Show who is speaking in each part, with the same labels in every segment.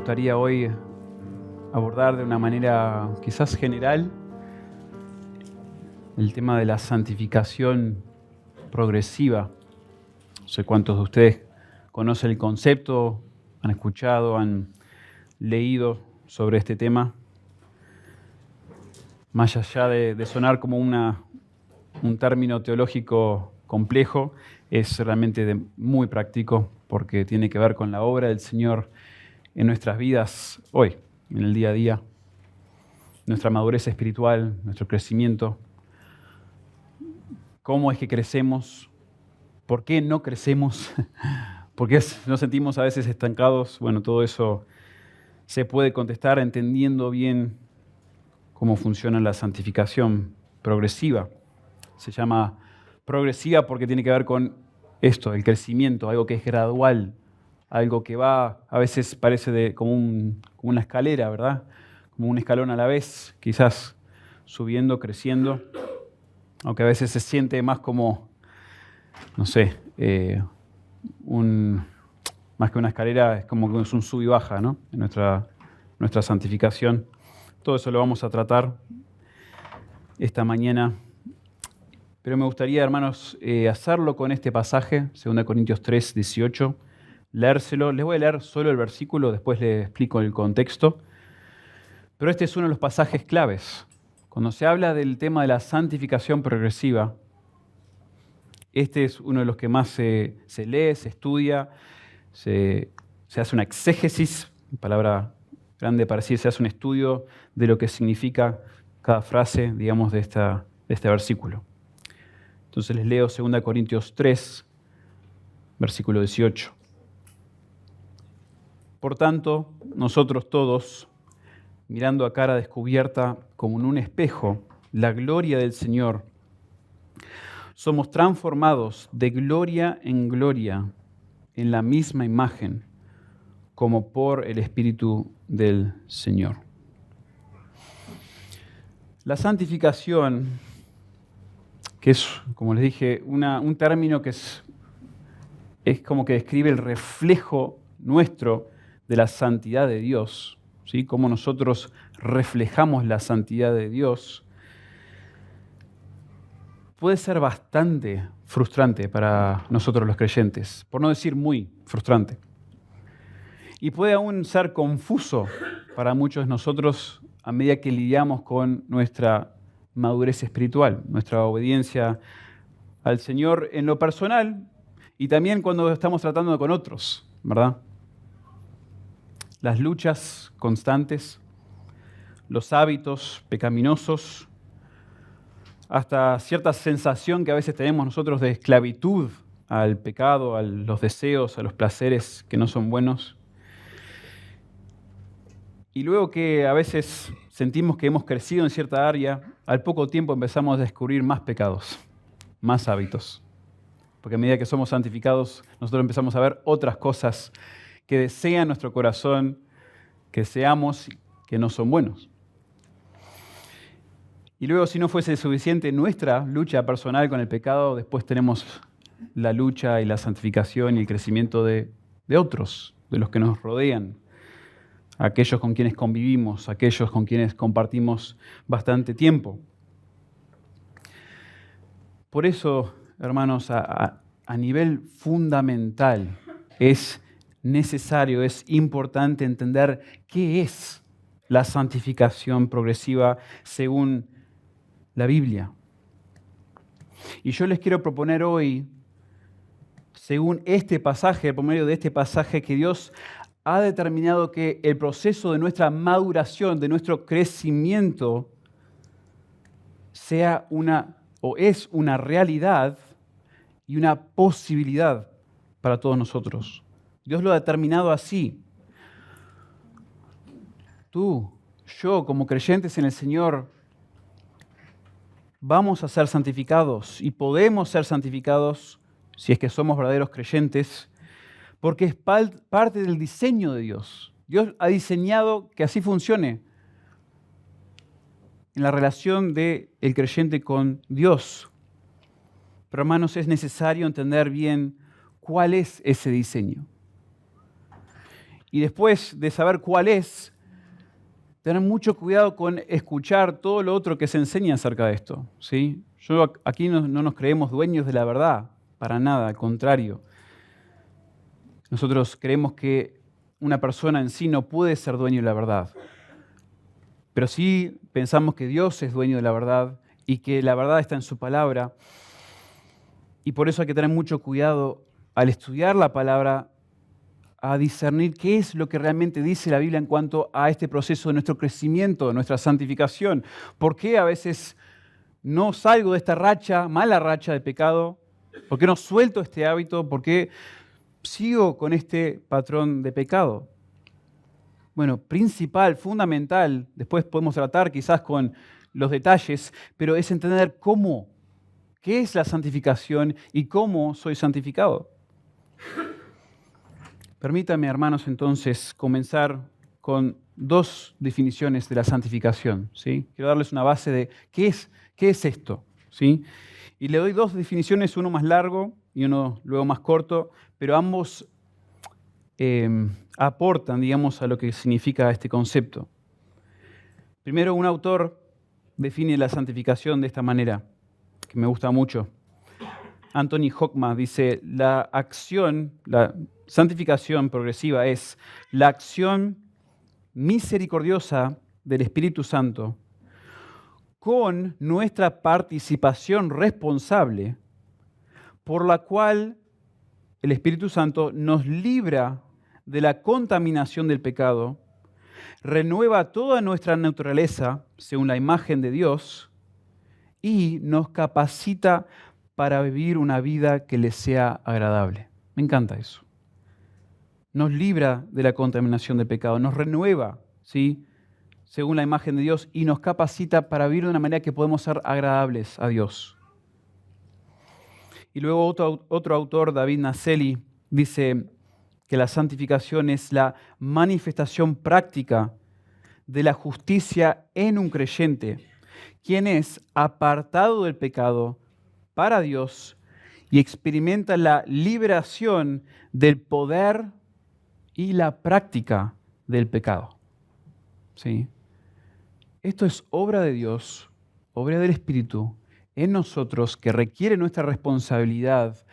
Speaker 1: gustaría hoy abordar de una manera quizás general el tema de la santificación progresiva. No sé cuántos de ustedes conocen el concepto, han escuchado, han leído sobre este tema. Más allá de sonar como un término teológico complejo, es realmente muy práctico porque tiene que ver con la obra del Señor en nuestras vidas hoy, en el día a día, nuestra madurez espiritual, nuestro crecimiento, cómo es que crecemos, por qué no crecemos, por qué nos sentimos a veces estancados. Bueno, todo eso se puede contestar entendiendo bien cómo funciona la santificación progresiva. Se llama progresiva porque tiene que ver con esto, el crecimiento, algo que es gradual, algo que va, a veces parece como una escalera, ¿verdad? Como un escalón a la vez, quizás subiendo, creciendo, aunque a veces se siente más como, no sé, más que una escalera, es como que es un sub y baja, ¿no? En nuestra santificación. Todo eso lo vamos a tratar esta mañana. Pero me gustaría, hermanos, hacerlo con este pasaje, 2 Corintios 3, 18, leérselo. Les voy a leer solo el versículo, después les explico el contexto. Pero este es uno de los pasajes claves. Cuando se habla del tema de la santificación progresiva, este es uno de los que más se lee, se estudia, se hace una exégesis, palabra grande para decir, se hace un estudio de lo que significa cada frase, digamos, de este versículo. Entonces les leo 2 Corintios 3, versículo 18. Por tanto, nosotros todos, mirando a cara descubierta como en un espejo la gloria del Señor, somos transformados de gloria en gloria en la misma imagen, como por el Espíritu del Señor. La santificación, que es, como les dije, un término que es como que describe el reflejo nuestro de la santidad de Dios, ¿sí? Cómo nosotros reflejamos la santidad de Dios, puede ser bastante frustrante para nosotros los creyentes, por no decir muy frustrante. Y puede aún ser confuso para muchos de nosotros a medida que lidiamos con nuestra madurez espiritual, nuestra obediencia al Señor en lo personal y también cuando estamos tratando con otros, ¿verdad? Las luchas constantes, los hábitos pecaminosos, hasta cierta sensación que a veces tenemos nosotros de esclavitud al pecado, a los deseos, a los placeres que no son buenos. Y luego que a veces sentimos que hemos crecido en cierta área, al poco tiempo empezamos a descubrir más pecados, más hábitos. Porque a medida que somos santificados, nosotros empezamos a ver otras cosas que desean nuestro corazón, que deseamos, que no son buenos. Y luego, si no fuese suficiente nuestra lucha personal con el pecado, después tenemos la lucha y la santificación y el crecimiento de otros, de los que nos rodean, aquellos con quienes convivimos, aquellos con quienes compartimos bastante tiempo. Por eso, hermanos, a nivel fundamental es necesario, es importante entender qué es la santificación progresiva según la Biblia. Y yo les quiero proponer hoy, según este pasaje, por medio de este pasaje, que Dios ha determinado que el proceso de nuestra maduración, de nuestro crecimiento, es una realidad y una posibilidad para todos nosotros. Dios lo ha determinado así. Tú, yo, como creyentes en el Señor, vamos a ser santificados y podemos ser santificados si es que somos verdaderos creyentes, porque es parte del diseño de Dios. Dios ha diseñado que así funcione en la relación del creyente con Dios. Pero hermanos, es necesario entender bien cuál es ese diseño. y después de saber cuál es, tener mucho cuidado con escuchar todo lo otro que se enseña acerca de esto, ¿sí? Aquí no nos creemos dueños de la verdad, para nada, al contrario. Nosotros creemos que una persona en sí no puede ser dueño de la verdad, pero sí pensamos que Dios es dueño de la verdad y que la verdad está en su palabra. Y por eso hay que tener mucho cuidado al estudiar la palabra, a discernir qué es lo que realmente dice la Biblia en cuanto a este proceso de nuestro crecimiento, de nuestra santificación. ¿Por qué a veces no salgo de esta racha, mala racha de pecado? ¿Por qué no suelto este hábito? ¿Por qué sigo con este patrón de pecado? Bueno, principal, fundamental, después podemos tratar quizás con los detalles, pero es entender cómo, qué es la santificación y cómo soy santificado. Permítanme, hermanos, entonces comenzar con dos definiciones de la santificación, ¿sí? Quiero darles una base de qué es esto, ¿sí? Y le doy dos definiciones, uno más largo y uno luego más corto, pero ambos aportan, digamos, a lo que significa este concepto. Primero, un autor define la santificación de esta manera, que me gusta mucho. Anthony Hockman dice, la santificación progresiva es la acción misericordiosa del Espíritu Santo con nuestra participación responsable, por la cual el Espíritu Santo nos libra de la contaminación del pecado, renueva toda nuestra naturaleza según la imagen de Dios y nos capacita para vivir una vida que le sea agradable. Me encanta eso. Nos libra de la contaminación del pecado, nos renueva, ¿sí?, según la imagen de Dios y nos capacita para vivir de una manera que podemos ser agradables a Dios. Y luego otro autor, David Naselli, dice que la santificación es la manifestación práctica de la justicia en un creyente, quien es apartado del pecado para Dios y experimenta la liberación del poder y la práctica del pecado. ¿Sí? Esto es obra de Dios, obra del Espíritu en nosotros, que requiere nuestra responsabilidad,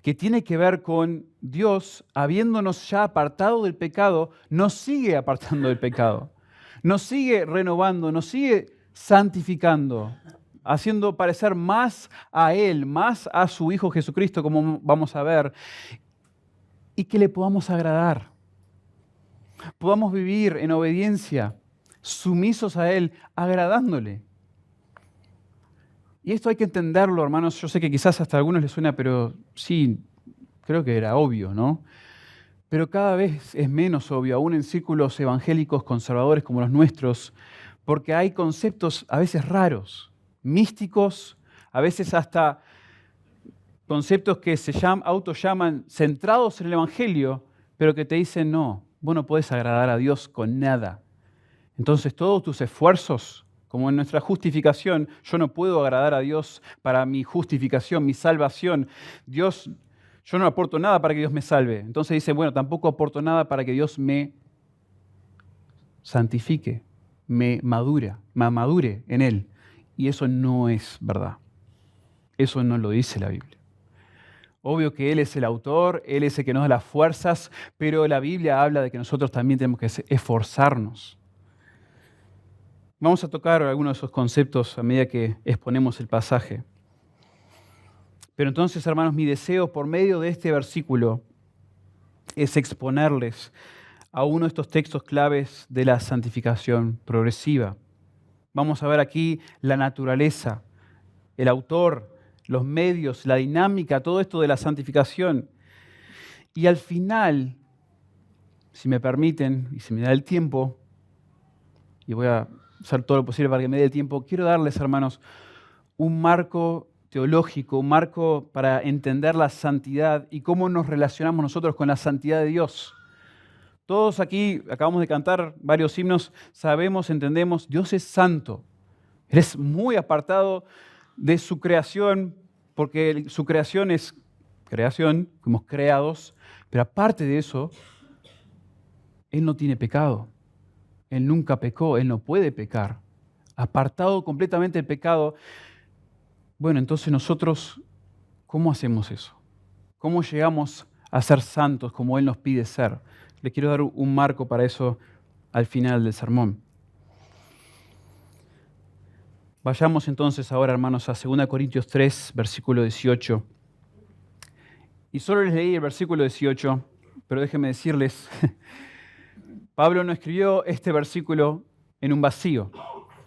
Speaker 1: que tiene que ver con Dios, habiéndonos ya apartado del pecado, nos sigue apartando del pecado, nos sigue renovando, nos sigue santificando, haciendo parecer más a Él, más a su Hijo Jesucristo, como vamos a ver, y que le podamos agradar, podamos vivir en obediencia, sumisos a Él, agradándole. Y esto hay que entenderlo, hermanos. Yo sé que quizás hasta a algunos les suena, pero sí, creo que era obvio, ¿no? Pero cada vez es menos obvio, aún en círculos evangélicos conservadores como los nuestros, porque hay conceptos a veces raros, místicos, a veces hasta conceptos que se autollaman centrados en el Evangelio, pero que te dicen, no, vos no podés agradar a Dios con nada. Entonces todos tus esfuerzos, como en nuestra justificación, yo no puedo agradar a Dios para mi justificación, mi salvación. Yo no aporto nada para que Dios me salve. Entonces dice, bueno, tampoco aporto nada para que Dios me santifique, me madure en Él. Y eso no es verdad. Eso no lo dice la Biblia. Obvio que Él es el autor, Él es el que nos da las fuerzas, pero la Biblia habla de que nosotros también tenemos que esforzarnos. Vamos a tocar algunos de esos conceptos a medida que exponemos el pasaje. Pero entonces, hermanos, mi deseo por medio de este versículo es exponerles a uno de estos textos claves de la santificación progresiva. Vamos a ver aquí la naturaleza, el autor, los medios, la dinámica, todo esto de la santificación. Y al final, si me permiten y si me da el tiempo, y voy a hacer todo lo posible para que me dé el tiempo, quiero darles, hermanos, un marco teológico, un marco para entender la santidad y cómo nos relacionamos nosotros con la santidad de Dios. Todos aquí, acabamos de cantar varios himnos, sabemos, entendemos, Dios es santo. Él es muy apartado de su creación, porque su creación es creación, fuimos creados, pero aparte de eso, Él no tiene pecado. Él nunca pecó, Él no puede pecar. Apartado completamente del pecado. Bueno, entonces nosotros, ¿cómo hacemos eso? ¿Cómo llegamos a ser santos como Él nos pide ser? Le quiero dar un marco para eso al final del sermón. Vayamos entonces ahora, hermanos, a 2 Corintios 3, versículo 18. Y solo les leí el versículo 18, pero déjenme decirles, Pablo no escribió este versículo en un vacío.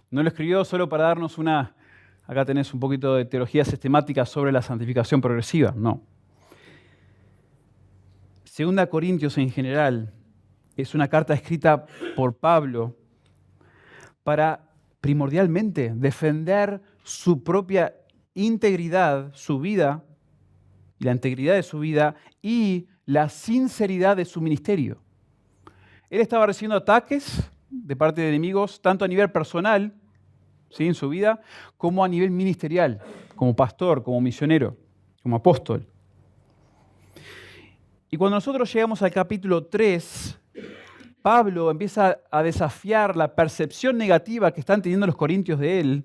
Speaker 1: No lo escribió solo para darnos acá tenés un poquito de teología sistemática sobre la santificación progresiva, no. 2 Corintios en general es una carta escrita por Pablo para primordialmente defender su propia integridad, su vida, y la integridad de su vida y la sinceridad de su ministerio. Él estaba recibiendo ataques de parte de enemigos, tanto a nivel personal, ¿sí?, en su vida, como a nivel ministerial, como pastor, como misionero, como apóstol. Y cuando nosotros llegamos al capítulo 3, Pablo empieza a desafiar la percepción negativa que están teniendo los corintios de él,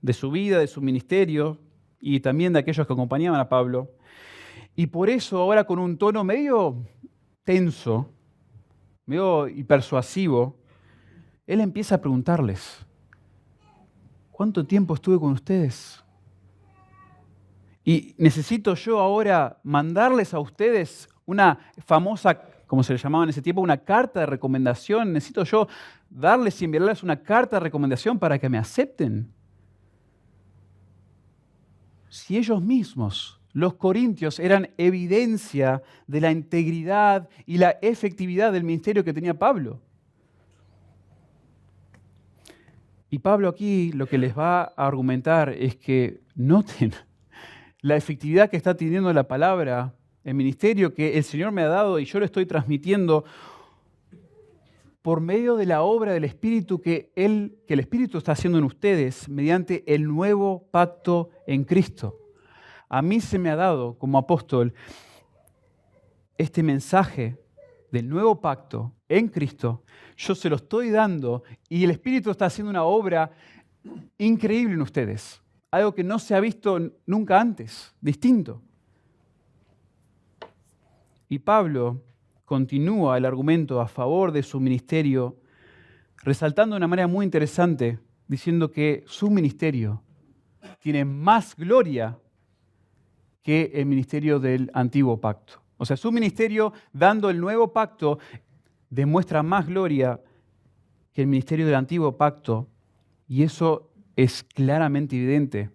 Speaker 1: de su vida, de su ministerio y también de aquellos que acompañaban a Pablo. Y por eso ahora con un tono medio tenso, medio persuasivo, él empieza a preguntarles, ¿cuánto tiempo estuve con ustedes? Y necesito yo ahora mandarles a ustedes una famosa, como se le llamaba en ese tiempo, una carta de recomendación. Necesito yo darles y enviarles una carta de recomendación para que me acepten. Si ellos mismos, los corintios, eran evidencia de la integridad y la efectividad del ministerio que tenía Pablo. Y Pablo aquí lo que les va a argumentar es que noten la efectividad que está teniendo la palabra, el ministerio que el Señor me ha dado y yo lo estoy transmitiendo por medio de la obra del Espíritu que el Espíritu está haciendo en ustedes mediante el nuevo pacto en Cristo. A mí se me ha dado como apóstol este mensaje del nuevo pacto en Cristo. Yo se lo estoy dando y el Espíritu está haciendo una obra increíble en ustedes. Algo que no se ha visto nunca antes, distinto. Y Pablo continúa el argumento a favor de su ministerio, resaltando de una manera muy interesante, diciendo que su ministerio tiene más gloria que el ministerio del antiguo pacto. O sea, su ministerio, dando el nuevo pacto, demuestra más gloria que el ministerio del antiguo pacto, y eso es claramente evidente.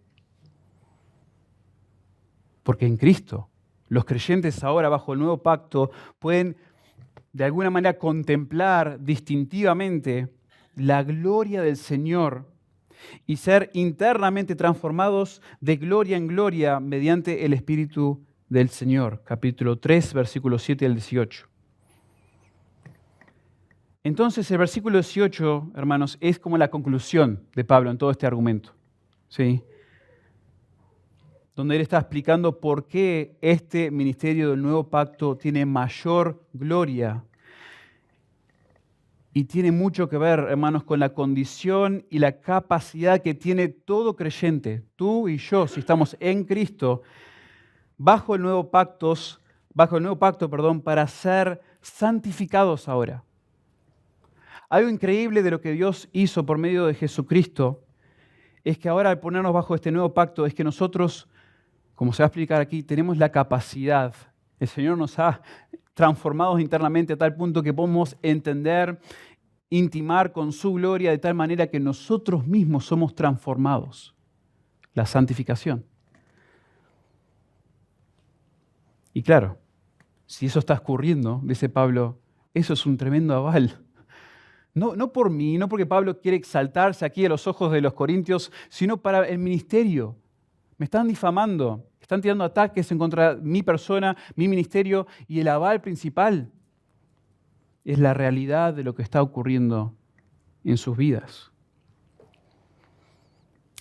Speaker 1: Porque en Cristo, los creyentes ahora bajo el nuevo pacto pueden de alguna manera contemplar distintivamente la gloria del Señor y ser internamente transformados de gloria en gloria mediante el Espíritu del Señor. Capítulo 3, versículos 7 al 18. Entonces el versículo 18, hermanos, es como la conclusión de Pablo en todo este argumento, ¿sí?, donde él está explicando por qué este ministerio del nuevo pacto tiene mayor gloria. Y tiene mucho que ver, hermanos, con la condición y la capacidad que tiene todo creyente, tú y yo, si estamos en Cristo, bajo el nuevo pacto, para ser santificados ahora. Algo increíble de lo que Dios hizo por medio de Jesucristo es que ahora al ponernos bajo este nuevo pacto es que nosotros, como se va a explicar aquí, tenemos la capacidad. El Señor nos ha transformado internamente a tal punto que podemos entender, intimar con su gloria de tal manera que nosotros mismos somos transformados. La santificación. Y claro, si eso está ocurriendo, dice Pablo, eso es un tremendo aval. No por mí, no porque Pablo quiere exaltarse aquí a los ojos de los corintios, sino para el ministerio. Me están difamando, están tirando ataques en contra de mi persona, mi ministerio, y el aval principal es la realidad de lo que está ocurriendo en sus vidas.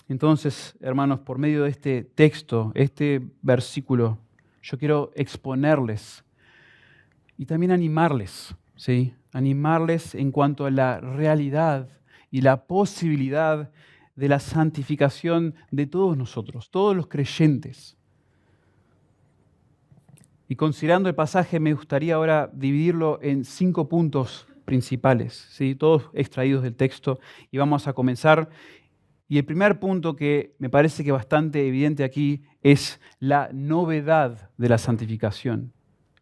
Speaker 1: Entonces, hermanos, por medio de este texto, este versículo, yo quiero exponerles y también animarles ¿sí? Animarles en cuanto a la realidad y la posibilidad de la santificación de todos nosotros, todos los creyentes. Y considerando el pasaje, me gustaría ahora dividirlo en 5 puntos principales, ¿sí? Todos extraídos del texto. Y vamos a comenzar. Y el primer punto que me parece que es bastante evidente aquí es la novedad de la santificación.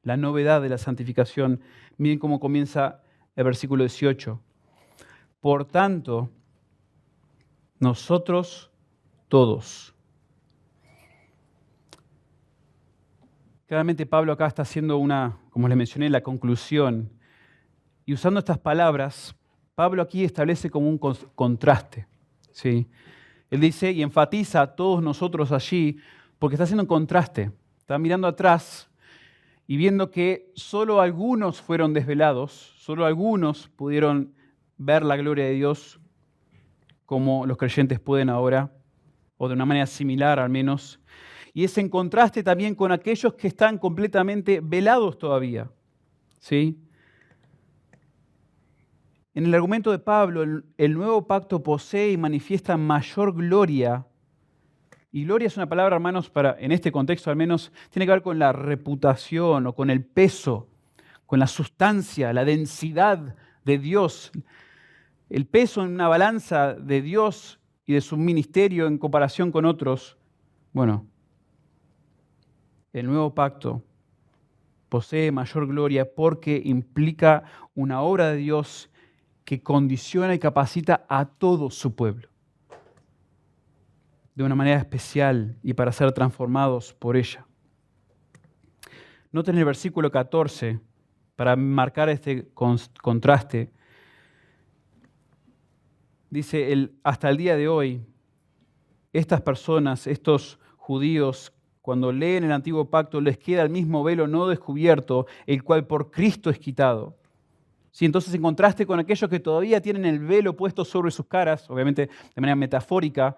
Speaker 1: La novedad de la santificación. Miren cómo comienza el versículo 18. Por tanto, nosotros todos. Claramente Pablo acá está haciendo como les mencioné, la conclusión. Y usando estas palabras, Pablo aquí establece como un contraste, ¿sí? Él dice y enfatiza a todos nosotros allí porque está haciendo un contraste. Está mirando atrás y viendo que solo algunos fueron desvelados, solo algunos pudieron ver la gloria de Dios como los creyentes pueden ahora, o de una manera similar al menos. Y es en contraste también con aquellos que están completamente velados todavía, ¿sí? En el argumento de Pablo, el nuevo pacto posee y manifiesta mayor gloria. Y gloria es una palabra, hermanos, en este contexto al menos, tiene que ver con la reputación o con el peso, con la sustancia, la densidad de Dios. El peso en una balanza de Dios y de su ministerio en comparación con otros. Bueno, el nuevo pacto posee mayor gloria porque implica una obra de Dios que condiciona y capacita a todo su pueblo de una manera especial y para ser transformados por ella. Noten el versículo 14, para marcar este contraste. Dice, hasta el día de hoy, estas personas, estos judíos, cuando leen el Antiguo Pacto, les queda el mismo velo no descubierto, el cual por Cristo es quitado. Sí, entonces, en contraste con aquellos que todavía tienen el velo puesto sobre sus caras, obviamente de manera metafórica,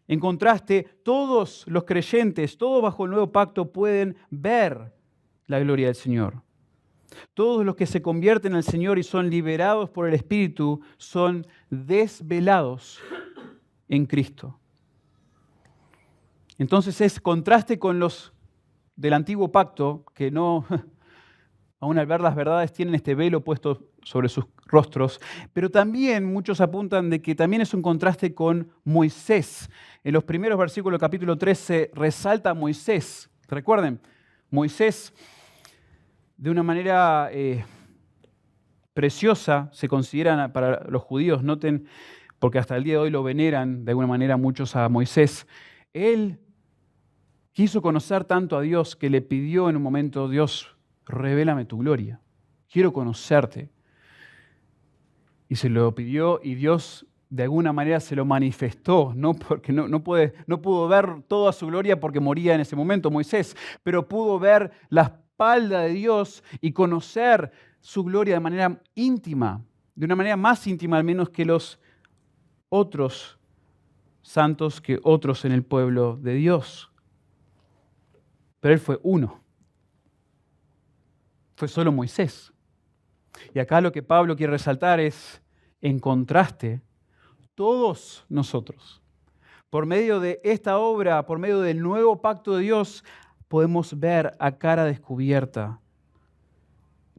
Speaker 1: en contraste, todos los creyentes, todos bajo el nuevo pacto, pueden ver la gloria del Señor. Todos los que se convierten al Señor y son liberados por el Espíritu son desvelados en Cristo. Entonces es contraste con los del antiguo pacto que no, aún al ver las verdades, tienen este velo puesto sobre sus rostros, pero también muchos apuntan de que también es un contraste con Moisés. En los primeros versículos del capítulo 13 resalta a Moisés. Recuerden, Moisés de una manera preciosa se considera para los judíos, noten, porque hasta el día de hoy lo veneran de alguna manera muchos a Moisés. Él quiso conocer tanto a Dios que le pidió en un momento, Dios, revélame tu gloria, quiero conocerte. Y se lo pidió y Dios de alguna manera se lo manifestó, no porque no pudo ver toda su gloria porque moría en ese momento Moisés, pero pudo ver la espalda de Dios y conocer su gloria de manera íntima, de una manera más íntima al menos que los otros santos, que otros en el pueblo de Dios. Pero él fue uno. Fue solo Moisés. Y acá lo que Pablo quiere resaltar es, en contraste, todos nosotros, por medio de esta obra, por medio del nuevo pacto de Dios, podemos ver a cara descubierta.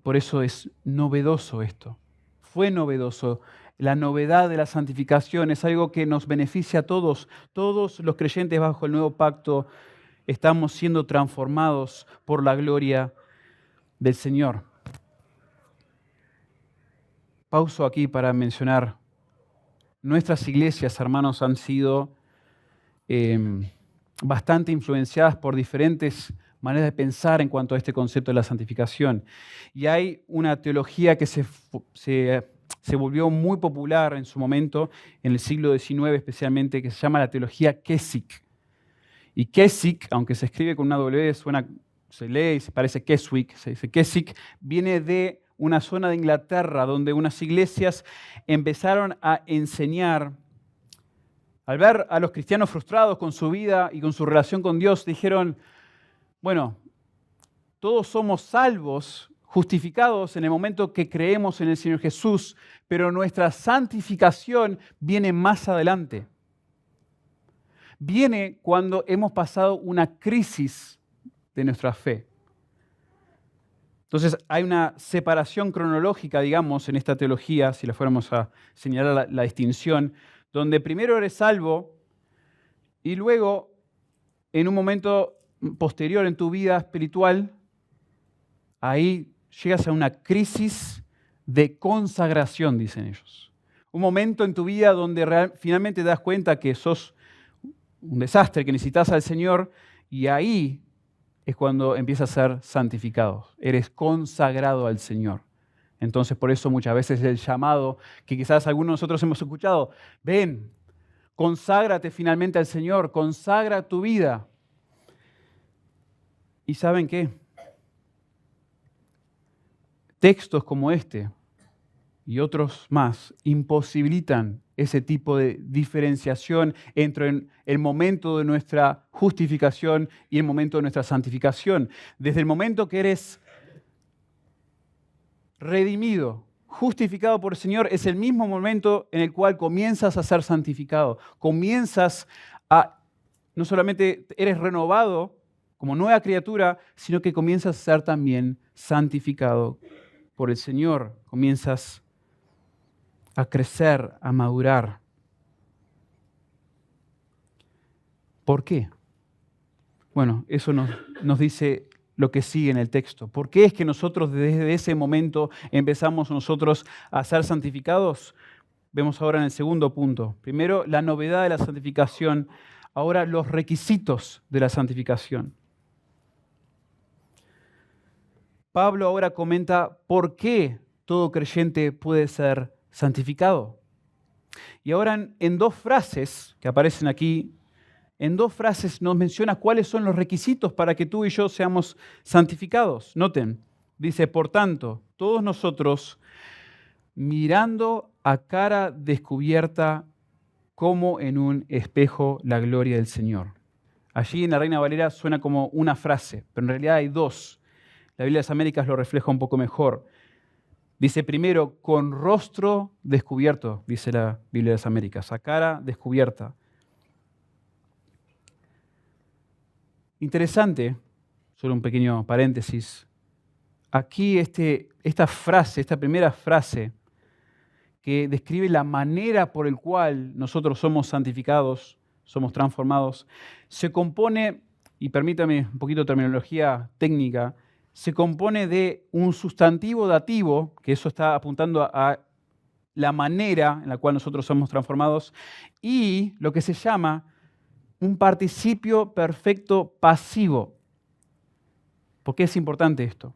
Speaker 1: Por eso es novedoso esto. Fue novedoso. La novedad de la santificación es algo que nos beneficia a todos. Todos los creyentes bajo el nuevo pacto estamos siendo transformados por la gloria del Señor. Pauso aquí para mencionar, nuestras iglesias, hermanos, han sido bastante influenciadas por diferentes maneras de pensar en cuanto a este concepto de la santificación. Y hay una teología que se volvió muy popular en su momento, en el siglo XIX especialmente, que se llama la teología Keswick. Y Keswick, aunque se escribe con una W, se lee y se parece Keswick, se dice Keswick, viene de una zona de Inglaterra donde unas iglesias empezaron a enseñar. Al ver a los cristianos frustrados con su vida y con su relación con Dios, dijeron, bueno, todos somos salvos justificados en el momento que creemos en el Señor Jesús, pero nuestra santificación viene más adelante. Viene cuando hemos pasado una crisis de nuestra fe. Entonces hay una separación cronológica, digamos, en esta teología, si la fuéramos a señalar la distinción, donde primero eres salvo y luego, en un momento posterior en tu vida espiritual, ahí llegas a una crisis de consagración, dicen ellos. Un momento en tu vida donde finalmente te das cuenta que sos un desastre, que necesitas al Señor, y ahí es cuando empiezas a ser santificado. Eres consagrado al Señor. Entonces, por eso muchas veces el llamado que quizás algunos de nosotros hemos escuchado, ven, conságrate finalmente al Señor, consagra tu vida. ¿Y saben qué? Textos como este y otros más imposibilitan ese tipo de diferenciación entre el momento de nuestra justificación y el momento de nuestra santificación. Desde el momento que eres redimido, justificado por el Señor, es el mismo momento en el cual comienzas a ser santificado. Comienzas a, no solamente eres renovado como nueva criatura, sino que comienzas a ser también santificado por el Señor. Comienzas a crecer, a madurar. ¿Por qué? Bueno, eso nos dice lo que sigue en el texto. ¿Por qué es que nosotros desde ese momento empezamos nosotros a ser santificados? Vemos ahora en el segundo punto. Primero, la novedad de la santificación. Ahora, los requisitos de la santificación. Pablo ahora comenta por qué todo creyente puede ser santificado. Y ahora en dos frases que aparecen aquí, en dos frases nos menciona cuáles son los requisitos para que tú y yo seamos santificados. Noten, dice, por tanto, todos nosotros mirando a cara descubierta como en un espejo la gloria del Señor. Allí en la Reina Valera suena como una frase, pero en realidad hay dos. La Biblia de las Américas lo refleja un poco mejor. Dice primero, con rostro descubierto, dice la Biblia de las Américas, a cara descubierta. Interesante, solo un pequeño paréntesis. Aquí esta frase, esta primera frase, que describe la manera por la cual nosotros somos santificados, somos transformados, se compone, y permítame un poquito de terminología técnica, se compone de un sustantivo dativo, que eso está apuntando a la manera en la cual nosotros somos transformados, y lo que se llama un participio perfecto pasivo. ¿Por qué es importante esto?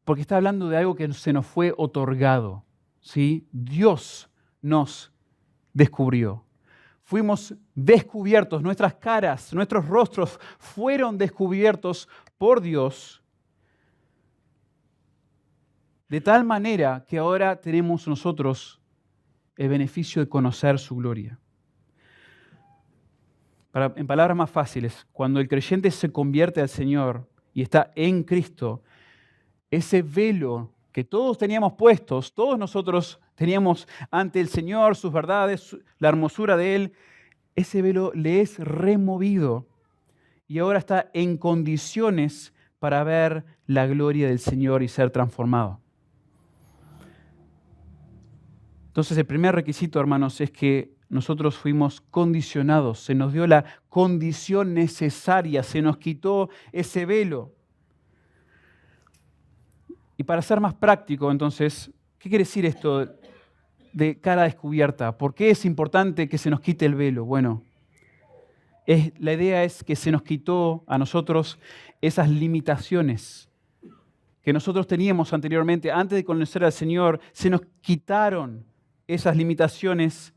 Speaker 1: Porque está hablando de algo que se nos fue otorgado, ¿sí? Dios nos descubrió. Fuimos descubiertos, nuestras caras, nuestros rostros fueron descubiertos por Dios de tal manera que ahora tenemos nosotros el beneficio de conocer su gloria. En palabras más fáciles, cuando el creyente se convierte al Señor y está en Cristo, ese velo que todos teníamos puestos, todos nosotros teníamos ante el Señor, sus verdades, la hermosura de Él, ese velo le es removido y ahora está en condiciones para ver la gloria del Señor y ser transformado. Entonces el primer requisito, hermanos, es que nosotros fuimos condicionados, se nos dio la condición necesaria, se nos quitó ese velo. Y para ser más práctico, entonces, ¿qué quiere decir esto de cara descubierta? ¿Por qué es importante que se nos quite el velo? Bueno, la idea es que se nos quitó a nosotros esas limitaciones que nosotros teníamos anteriormente. Antes de conocer al Señor, se nos quitaron esas limitaciones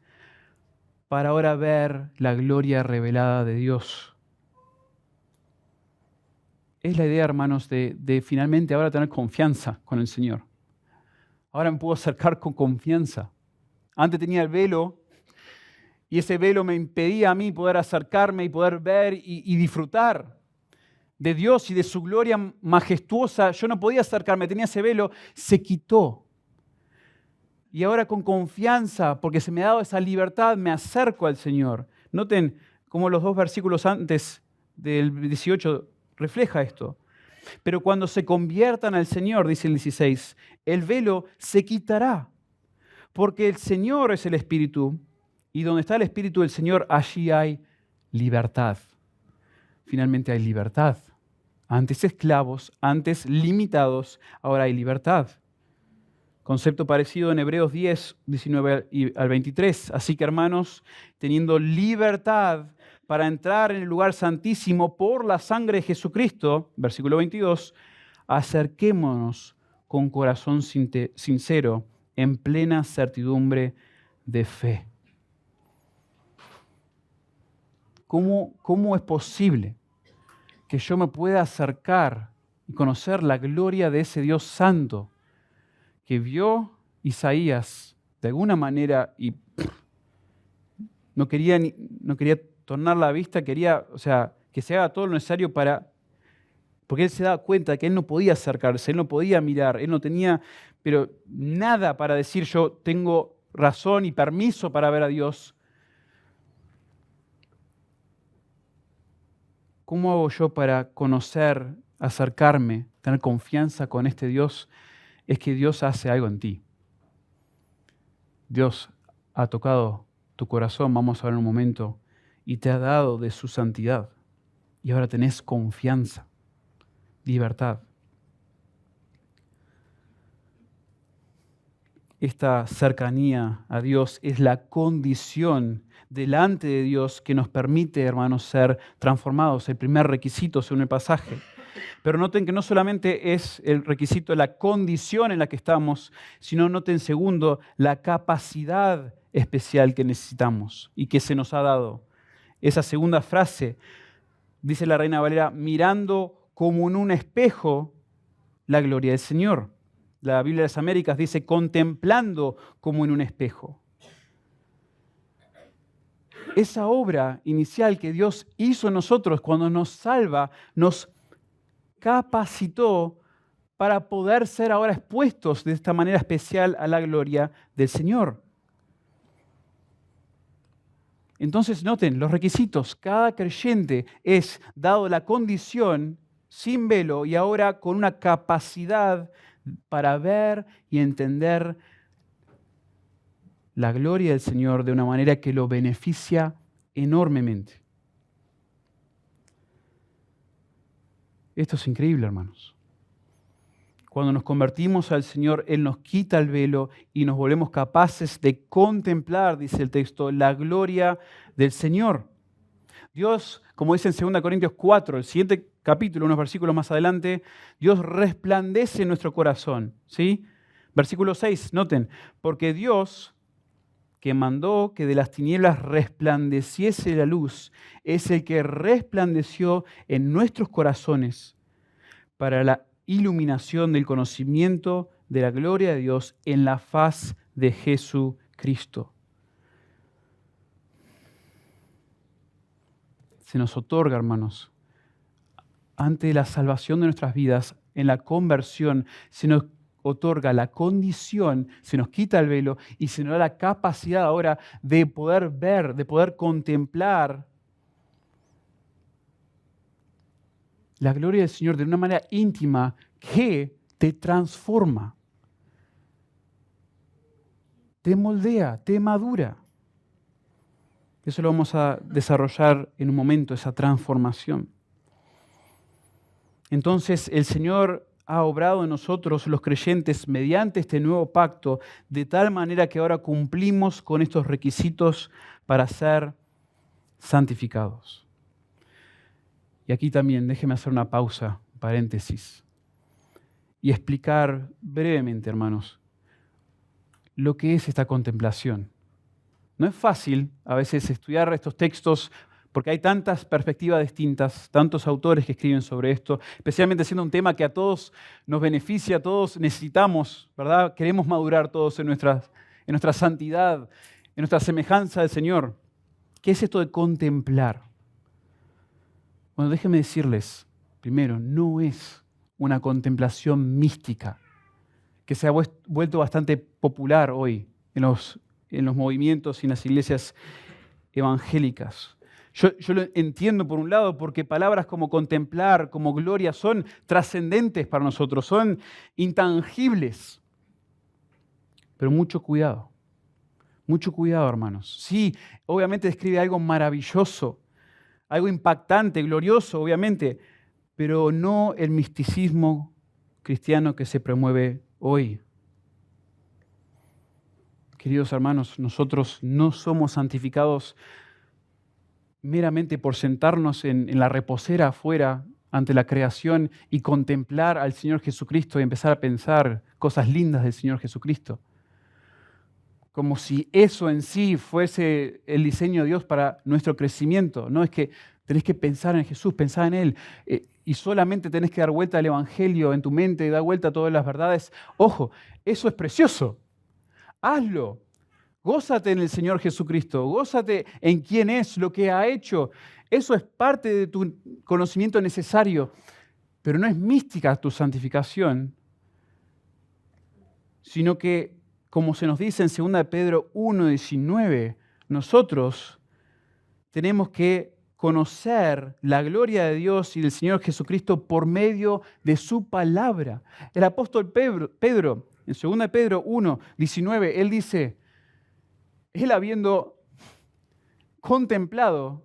Speaker 1: para ahora ver la gloria revelada de Dios. Es la idea, hermanos, de finalmente ahora tener confianza con el Señor. Ahora me puedo acercar con confianza. Antes tenía el velo y ese velo me impedía a mí poder acercarme y poder ver y disfrutar de Dios y de su gloria majestuosa, yo no podía acercarme, tenía ese velo, se quitó. Y ahora con confianza, porque se me ha dado esa libertad, me acerco al Señor. Noten cómo los 2 versículos antes del 18 refleja esto. Pero cuando se conviertan al Señor, dice el 16, el velo se quitará, porque el Señor es el Espíritu, y donde está el Espíritu del Señor, allí hay libertad. Finalmente hay libertad. Antes esclavos, antes limitados, ahora hay libertad. Concepto parecido en Hebreos 10, 19 al 23. Así que, hermanos, teniendo libertad para entrar en el lugar santísimo por la sangre de Jesucristo, versículo 22, acerquémonos con corazón sincero, en plena certidumbre de fe. ¿Cómo es posible que yo me pueda acercar y conocer la gloria de ese Dios santo que vio Isaías de alguna manera y no quería tornar la vista, quería, que se haga todo lo necesario porque él se daba cuenta de que él no podía acercarse, él no podía mirar, él no tenía, pero nada para decir yo tengo razón y permiso para ver a Dios. ¿Cómo hago yo para conocer, acercarme, tener confianza con este Dios? Es que Dios hace algo en ti. Dios ha tocado tu corazón, vamos a ver en un momento, y te ha dado de su santidad. Y ahora tenés confianza, libertad. Esta cercanía a Dios es la condición delante de Dios que nos permite, hermanos, ser transformados. El primer requisito según el pasaje. Pero noten que no solamente es el requisito de la condición en la que estamos, sino noten segundo, la capacidad especial que necesitamos y que se nos ha dado. Esa segunda frase, dice la Reina Valera, mirando como en un espejo la gloria del Señor. La Biblia de las Américas dice contemplando como en un espejo. Esa obra inicial que Dios hizo en nosotros cuando nos salva, nos capacitó para poder ser ahora expuestos de esta manera especial a la gloria del Señor. Entonces noten los requisitos. Cada creyente es dado la condición sin velo y ahora con una capacidad para ver y entender la gloria del Señor de una manera que lo beneficia enormemente. Esto es increíble, hermanos. Cuando nos convertimos al Señor, Él nos quita el velo y nos volvemos capaces de contemplar, dice el texto, la gloria del Señor. Dios, como dice en 2 Corintios 4, el siguiente capítulo, unos versículos más adelante, Dios resplandece en nuestro corazón. ¿Sí? Versículo 6, noten, porque Dios, que mandó que de las tinieblas resplandeciese la luz, es el que resplandeció en nuestros corazones para la iluminación del conocimiento de la gloria de Dios en la faz de Jesucristo. Se nos otorga, hermanos, ante la salvación de nuestras vidas, en la conversión, se nos otorga la condición, se nos quita el velo y se nos da la capacidad ahora de poder ver, de poder contemplar la gloria del Señor de una manera íntima que te transforma, te moldea, te madura. Eso lo vamos a desarrollar en un momento, esa transformación. Entonces el Señor ha obrado en nosotros los creyentes mediante este nuevo pacto de tal manera que ahora cumplimos con estos requisitos para ser santificados. Y aquí también déjeme hacer una pausa, paréntesis, y explicar brevemente, hermanos, lo que es esta contemplación. No es fácil a veces estudiar estos textos porque hay tantas perspectivas distintas, tantos autores que escriben sobre esto, especialmente siendo un tema que a todos nos beneficia, a todos necesitamos, ¿verdad? Queremos madurar todos en nuestra santidad, en nuestra semejanza del Señor. ¿Qué es esto de contemplar? Bueno, déjenme decirles, primero, no es una contemplación mística que se ha vuelto bastante popular hoy en los movimientos y en las iglesias evangélicas. Yo lo entiendo por un lado porque palabras como contemplar, como gloria, son trascendentes para nosotros, son intangibles. Pero mucho cuidado, hermanos. Sí, obviamente describe algo maravilloso, algo impactante, glorioso, obviamente, pero no el misticismo cristiano que se promueve hoy. Queridos hermanos, nosotros no somos santificados meramente por sentarnos en la reposera afuera ante la creación y contemplar al Señor Jesucristo y empezar a pensar cosas lindas del Señor Jesucristo. Como si eso en sí fuese el diseño de Dios para nuestro crecimiento. No, es que tenés que pensar en Jesús, pensar en Él, y solamente tenés que dar vuelta al Evangelio en tu mente y dar vuelta a todas las verdades. Ojo, eso es precioso. Hazlo. Gózate en el Señor Jesucristo, gózate en quién es, lo que ha hecho. Eso es parte de tu conocimiento necesario, pero no es mística tu santificación, sino que, como se nos dice en 2 Pedro 1:19, nosotros tenemos que conocer la gloria de Dios y del Señor Jesucristo por medio de su palabra. El apóstol Pedro en 2 Pedro 1:19, él dice, él habiendo contemplado,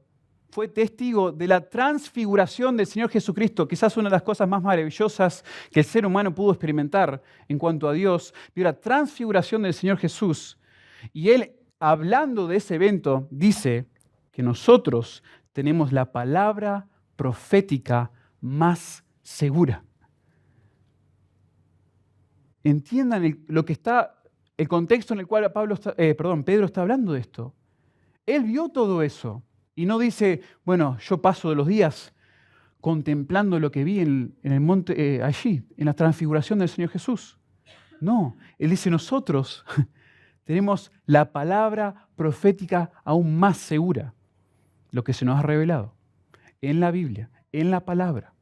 Speaker 1: fue testigo de la transfiguración del Señor Jesucristo, quizás una de las cosas más maravillosas que el ser humano pudo experimentar en cuanto a Dios, vio la transfiguración del Señor Jesús. Y él, hablando de ese evento, dice que nosotros tenemos la palabra profética más segura. Entiendan el contexto en el cual Pedro está hablando de esto. Él vio todo eso y no dice, bueno, yo paso de los días contemplando lo que vi en el monte, allí, en la transfiguración del Señor Jesús. No, él dice, nosotros tenemos la palabra profética aún más segura, lo que se nos ha revelado en la Biblia, en la palabra.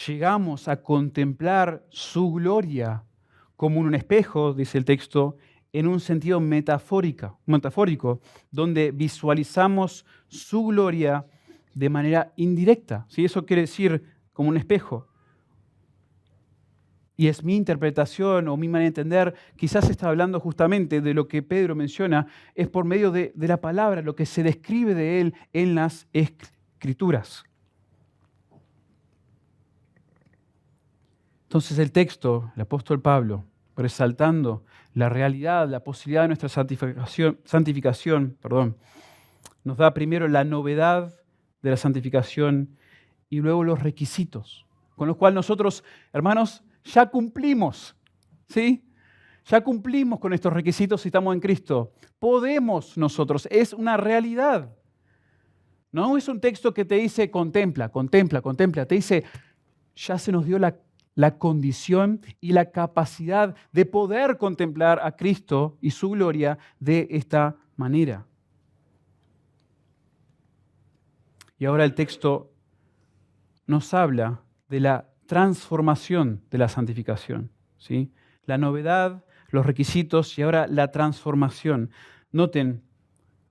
Speaker 1: Llegamos a contemplar su gloria como un espejo, dice el texto, en un sentido metafórico, donde visualizamos su gloria de manera indirecta. ¿Sí? Eso quiere decir como un espejo. Y es mi interpretación o mi manera de entender, quizás está hablando justamente de lo que Pedro menciona, es por medio de la palabra, lo que se describe de él en las Escrituras. Entonces el texto, el apóstol Pablo, resaltando la realidad, la posibilidad de nuestra santificación, nos da primero la novedad de la santificación y luego los requisitos, con los cuales nosotros, hermanos, ya cumplimos, ¿sí? Ya cumplimos con estos requisitos si estamos en Cristo. Podemos nosotros, es una realidad. No es un texto que te dice contempla, te dice ya se nos dio la condición y la capacidad de poder contemplar a Cristo y su gloria de esta manera. Y ahora el texto nos habla de la transformación de la santificación, ¿sí? La novedad, los requisitos y ahora la transformación. Noten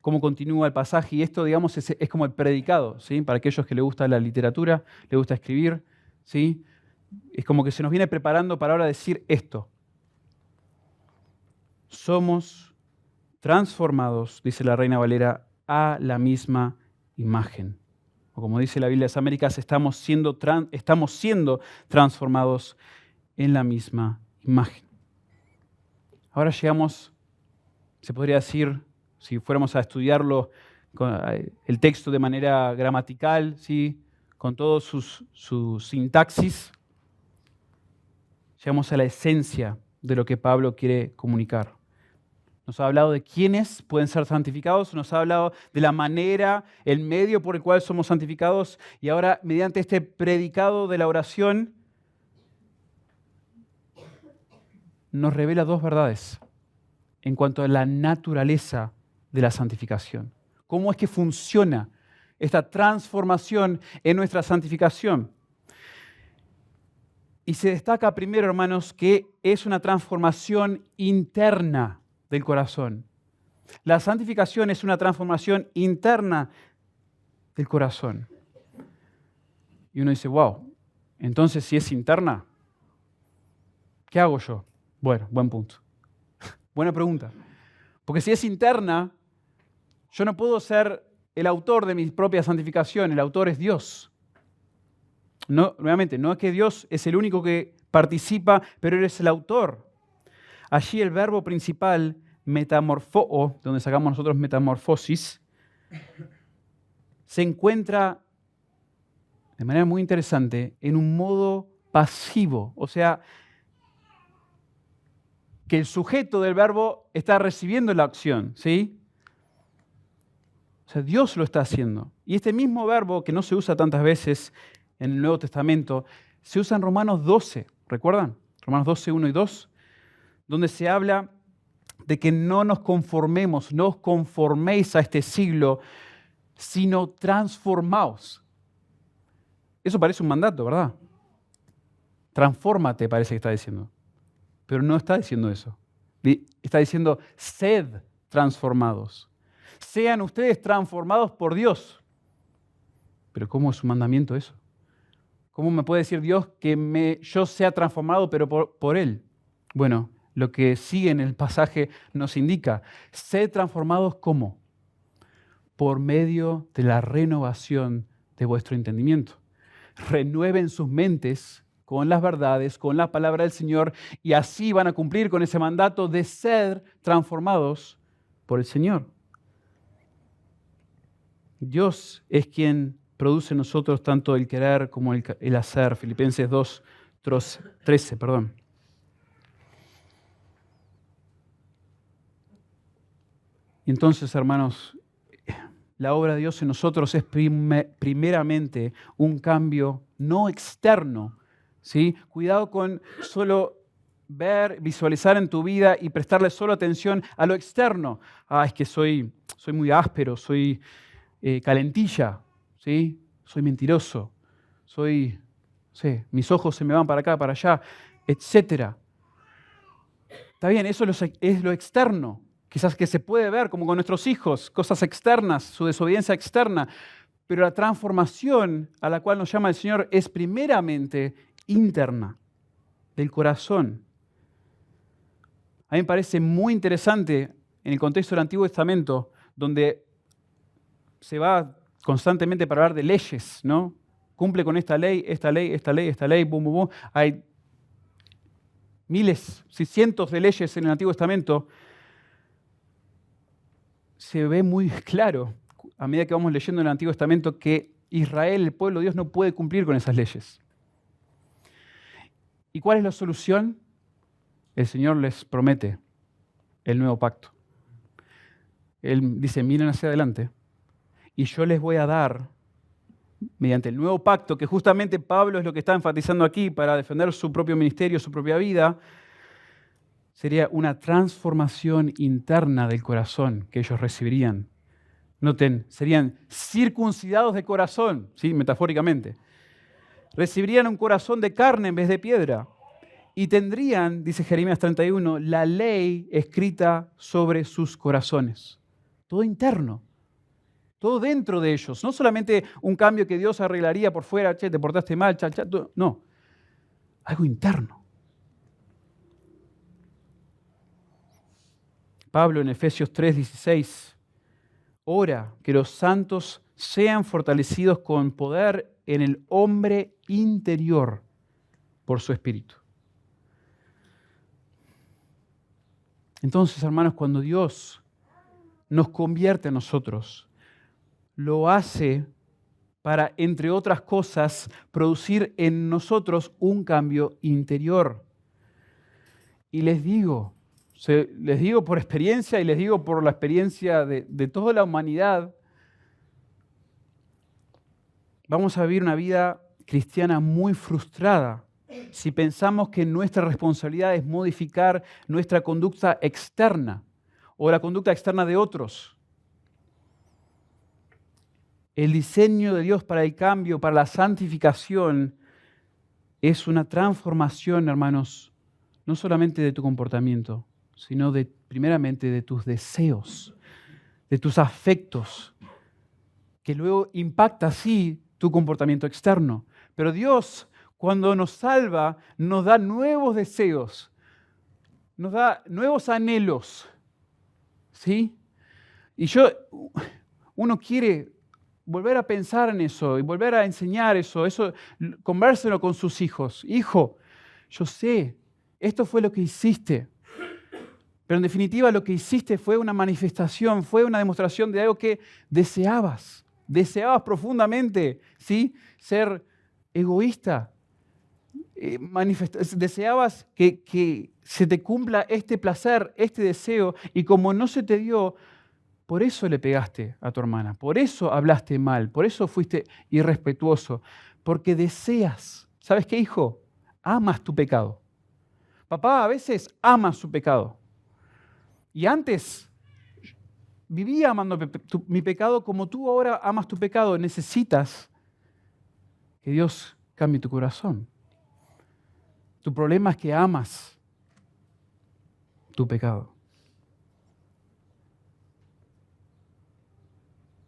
Speaker 1: cómo continúa el pasaje y esto, digamos, es como el predicado, ¿sí? Para aquellos que les gusta la literatura, les gusta escribir, ¿sí? Es como que se nos viene preparando para ahora decir esto. Somos transformados, dice la Reina Valera, a la misma imagen. O como dice la Biblia de las Américas, estamos siendo transformados en la misma imagen. Ahora llegamos, se podría decir, si fuéramos a estudiarlo, el texto de manera gramatical, ¿sí? Con todo su sintaxis, llegamos a la esencia de lo que Pablo quiere comunicar. Nos ha hablado de quiénes pueden ser santificados, nos ha hablado de la manera, el medio por el cual somos santificados y ahora mediante este predicado de la oración nos revela dos verdades en cuanto a la naturaleza de la santificación. ¿Cómo es que funciona esta transformación en nuestra santificación. Y se destaca primero, hermanos, que es una transformación interna del corazón. La santificación es una transformación interna del corazón. Y uno dice, wow, entonces si es interna, ¿qué hago yo? Bueno, buen punto. Buena pregunta. Porque si es interna, yo no puedo ser el autor de mi propia santificación, el autor es Dios. No, nuevamente, no es que Dios es el único que participa, pero Él es el autor. Allí el verbo principal, metamorfoo, donde sacamos nosotros metamorfosis, se encuentra de manera muy interesante en un modo pasivo. O sea, que el sujeto del verbo está recibiendo la acción, ¿sí? O sea, Dios lo está haciendo. Y este mismo verbo, que no se usa tantas veces en el Nuevo Testamento, se usa en Romanos 12, ¿recuerdan? Romanos 12, 1 y 2, donde se habla de que no nos conformemos, no os conforméis a este siglo, sino transformaos. Eso parece un mandato, ¿verdad? Transfórmate, parece que está diciendo. Pero no está diciendo eso. Está diciendo, sed transformados. Sean ustedes transformados por Dios. Pero ¿cómo es un mandamiento eso? ¿Cómo me puede decir Dios que yo sea transformado, pero por Él? Bueno, lo que sigue en el pasaje nos indica, sed transformados ¿cómo? Por medio de la renovación de vuestro entendimiento. Renueven sus mentes con las verdades, con la palabra del Señor, y así van a cumplir con ese mandato de ser transformados por el Señor. Dios es quien produce en nosotros tanto el querer como el hacer. Filipenses 2, 13, perdón. Y entonces, hermanos, la obra de Dios en nosotros es primeramente un cambio no externo, ¿sí? Cuidado con solo ver, visualizar en tu vida y prestarle solo atención a lo externo. Es que soy muy áspero, soy calentilla, ¿sí? Soy mentiroso, mis ojos se me van para acá, para allá, etc. Está bien, eso es lo externo. Quizás que se puede ver como con nuestros hijos, cosas externas, su desobediencia externa. Pero la transformación a la cual nos llama el Señor es primeramente interna, del corazón. A mí me parece muy interesante en el contexto del Antiguo Testamento, donde se va constantemente para hablar de leyes, ¿no? Cumple con esta ley, esta ley, esta ley, esta ley, bum, bum, bum. Hay miles, cientos de leyes en el Antiguo Testamento. Se ve muy claro, a medida que vamos leyendo en el Antiguo Testamento, que Israel, el pueblo de Dios, no puede cumplir con esas leyes. ¿Y cuál es la solución? El Señor les promete el nuevo pacto. Él dice, miren hacia adelante, y yo les voy a dar, mediante el nuevo pacto, que justamente Pablo es lo que está enfatizando aquí para defender su propio ministerio, su propia vida, sería una transformación interna del corazón que ellos recibirían. Noten, serían circuncidados de corazón, ¿sí? Metafóricamente. Recibirían un corazón de carne en vez de piedra. Y tendrían, dice Jeremías 31, la ley escrita sobre sus corazones. Todo interno. Todo dentro de ellos. No solamente un cambio que Dios arreglaría por fuera, che, te portaste mal, no. Algo interno. Pablo en Efesios 3:16 ora que los santos sean fortalecidos con poder en el hombre interior por su espíritu. Entonces, hermanos, cuando Dios nos convierte a nosotros, lo hace para, entre otras cosas, producir en nosotros un cambio interior. Y les digo por experiencia y les digo por la experiencia de toda la humanidad, vamos a vivir una vida cristiana muy frustrada si pensamos que nuestra responsabilidad es modificar nuestra conducta externa o la conducta externa de otros. El diseño de Dios para el cambio, para la santificación, es una transformación, hermanos, no solamente de tu comportamiento, sino primeramente de tus deseos, de tus afectos, que luego impacta así tu comportamiento externo. Pero Dios, cuando nos salva, nos da nuevos deseos, nos da nuevos anhelos, ¿sí? Y uno quiere volver a pensar en eso y volver a enseñar eso, convérselo con sus hijos. Hijo, yo sé, esto fue lo que hiciste, pero en definitiva lo que hiciste fue una manifestación, fue una demostración de algo que deseabas profundamente, ¿sí? Ser egoísta. Deseabas que se te cumpla este placer, este deseo, y como no se te dio, por eso le pegaste a tu hermana, por eso hablaste mal, por eso fuiste irrespetuoso, porque deseas. ¿Sabes qué, hijo? Amas tu pecado. Papá a veces ama su pecado. Y antes vivía amando mi pecado como tú ahora amas tu pecado. Necesitas que Dios cambie tu corazón. Tu problema es que amas tu pecado.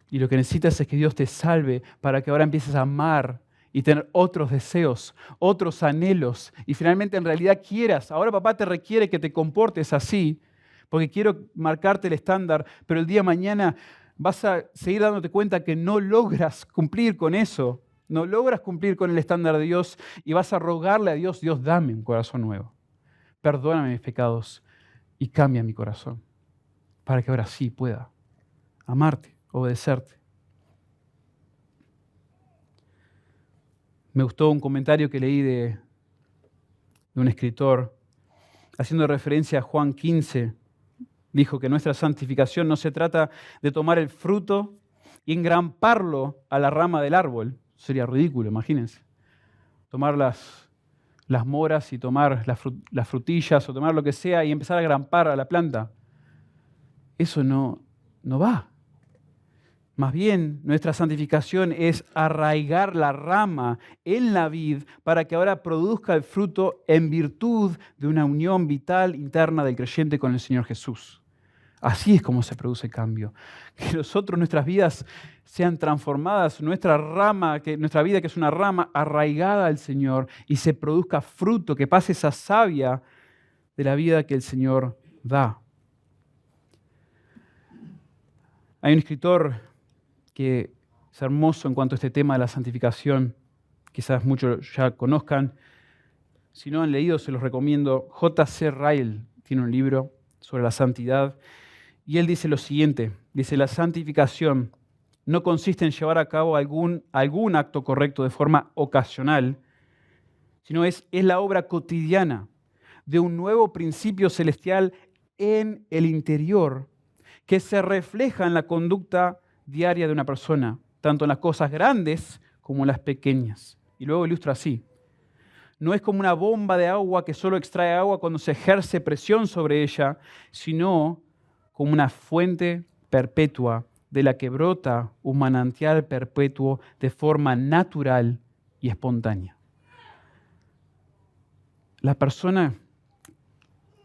Speaker 1: Y lo que necesitas es que Dios te salve para que ahora empieces a amar y tener otros deseos, otros anhelos. Y finalmente en realidad quieras. Ahora papá te requiere que te comportes así porque quiero marcarte el estándar, pero el día de mañana vas a seguir dándote cuenta que no logras cumplir con eso. No logras cumplir con el estándar de Dios y vas a rogarle a Dios, Dios, dame un corazón nuevo. Perdóname mis pecados y cambia mi corazón para que ahora sí pueda amarte, obedecerte. Me gustó un comentario que leí de un escritor haciendo referencia a Juan 15. Dijo que nuestra santificación no se trata de tomar el fruto y engramparlo a la rama del árbol. Sería ridículo, imagínense. Tomar las moras y tomar las frutillas o tomar lo que sea y empezar a engrampar a la planta. Eso no va. Más bien, nuestra santificación es arraigar la rama en la vid para que ahora produzca el fruto en virtud de una unión vital interna del creyente con el Señor Jesús. Así es como se produce cambio. Que nuestras vidas sean transformadas, nuestra vida que es una rama arraigada al Señor y se produzca fruto, que pase esa savia de la vida que el Señor da. Hay un escritor que es hermoso en cuanto a este tema de la santificación, quizás muchos ya conozcan. Si no han leído, se los recomiendo. J.C. Ryle tiene un libro sobre la santidad. Y él dice lo siguiente, dice, la santificación no consiste en llevar a cabo algún acto correcto de forma ocasional, sino es la obra cotidiana de un nuevo principio celestial en el interior que se refleja en la conducta diaria de una persona, tanto en las cosas grandes como en las pequeñas. Y luego ilustra así. No es como una bomba de agua que solo extrae agua cuando se ejerce presión sobre ella, sino como una fuente perpetua de la que brota un manantial perpetuo de forma natural y espontánea. La persona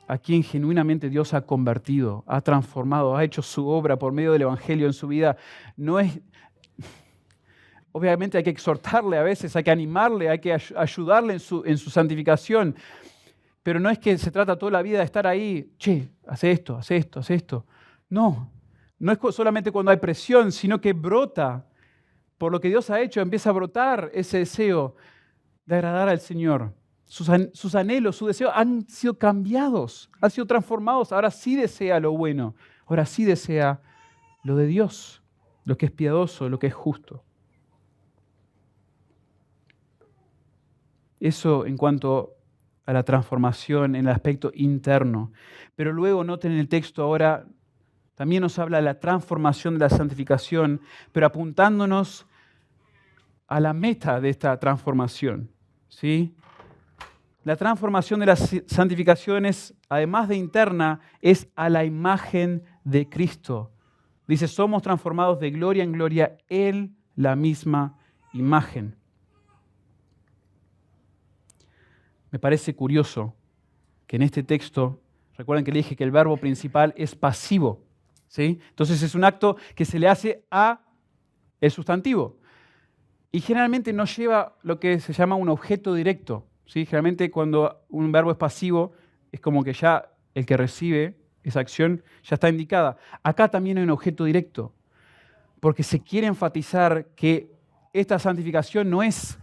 Speaker 1: a quien genuinamente Dios ha convertido, ha transformado, ha hecho su obra por medio del Evangelio en su vida, no es... Obviamente hay que exhortarle a veces, hay que animarle, hay que ayudarle en su santificación, pero no es que se trata toda la vida de estar ahí, hace esto, hace esto, hace esto. No es solamente cuando hay presión, sino que brota, por lo que Dios ha hecho, empieza a brotar ese deseo de agradar al Señor. Sus anhelos, sus deseos han sido cambiados, han sido transformados. Ahora sí desea lo bueno, ahora sí desea lo de Dios, lo que es piadoso, lo que es justo. Eso en cuanto a la transformación en el aspecto interno. Pero luego noten en el texto ahora, también nos habla de la transformación de la santificación, pero apuntándonos a la meta de esta transformación, ¿sí? La transformación de la santificación es, además de interna, es a la imagen de Cristo. Dice, somos transformados de gloria en gloria en la misma imagen. Me parece curioso que en este texto, recuerden que le dije que el verbo principal es pasivo, ¿sí? Entonces es un acto que se le hace a el sustantivo. Y generalmente no lleva lo que se llama un objeto directo, ¿sí? Generalmente cuando un verbo es pasivo, es como que ya el que recibe esa acción ya está indicada. Acá también hay un objeto directo, porque se quiere enfatizar que esta santificación no es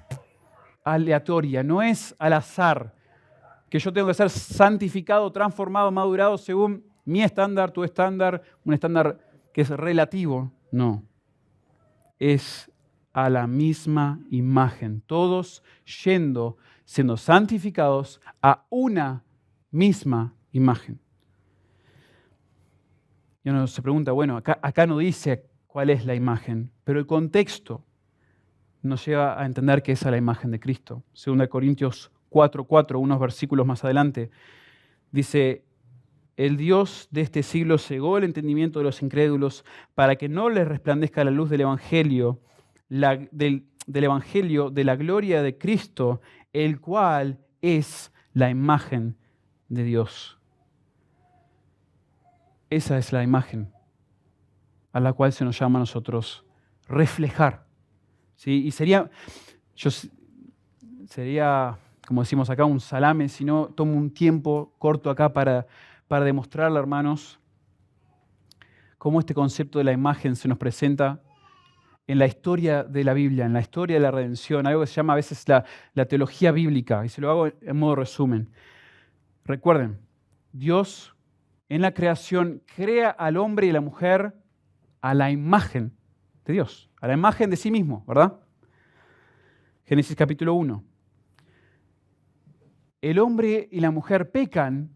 Speaker 1: aleatoria, no es al azar, que yo tengo que ser santificado, transformado, madurado según mi estándar, tu estándar, un estándar que es relativo. No, es a la misma imagen, todos siendo santificados a una misma imagen. Y uno se pregunta, bueno, acá no dice cuál es la imagen, pero el contexto nos lleva a entender que esa es la imagen de Cristo. 2 Corintios 4:4, unos versículos más adelante, dice: el Dios de este siglo cegó el entendimiento de los incrédulos para que no les resplandezca la luz del Evangelio, del Evangelio de la gloria de Cristo, el cual es la imagen de Dios. Esa es la imagen a la cual se nos llama a nosotros reflejar. ¿Sí? Y sería, como decimos acá, un salame, si no tomo un tiempo corto acá para demostrarle, hermanos, cómo este concepto de la imagen se nos presenta en la historia de la Biblia, en la historia de la redención, algo que se llama a veces la teología bíblica, y se lo hago en modo resumen. Recuerden, Dios en la creación crea al hombre y la mujer a la imagen de Dios, a la imagen de sí mismo, ¿verdad? Génesis capítulo 1. El hombre y la mujer pecan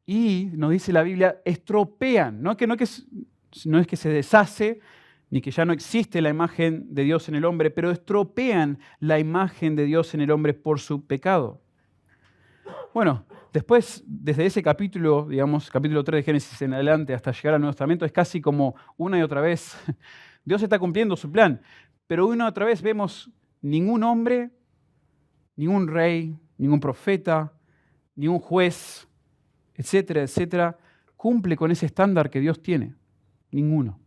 Speaker 1: y, nos dice la Biblia, estropean. No es que se deshace, ni que ya no existe la imagen de Dios en el hombre, pero estropean la imagen de Dios en el hombre por su pecado. Bueno, después, desde ese capítulo, digamos, capítulo 3 de Génesis en adelante, hasta llegar al Nuevo Testamento, es casi como una y otra vez, Dios está cumpliendo su plan, pero una y otra vez vemos ningún hombre, ningún rey, ningún profeta, ningún juez, etcétera, etcétera, cumple con ese estándar que Dios tiene. Ninguno.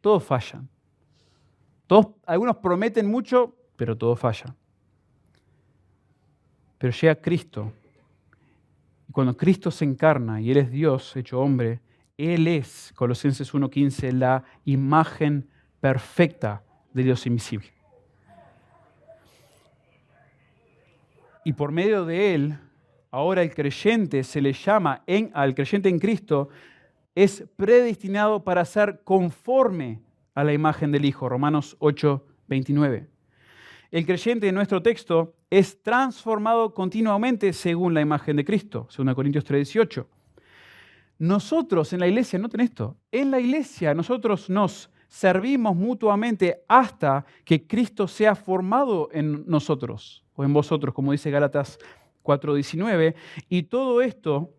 Speaker 1: Todos fallan. Algunos prometen mucho, pero todos fallan. Pero llega Cristo. Y cuando Cristo se encarna y Él es Dios hecho hombre, Él es, Colosenses 1:15, la imagen perfecta de Dios invisible. Y por medio de Él, ahora el creyente se le llama, al creyente en Cristo, es predestinado para ser conforme a la imagen del Hijo, Romanos 8:29. El creyente en nuestro texto es transformado continuamente según la imagen de Cristo, 2 Corintios 3:18. Nosotros en la iglesia, noten esto, en la iglesia nosotros nos servimos mutuamente hasta que Cristo sea formado en nosotros o en vosotros, como dice Gálatas 4:19, y todo esto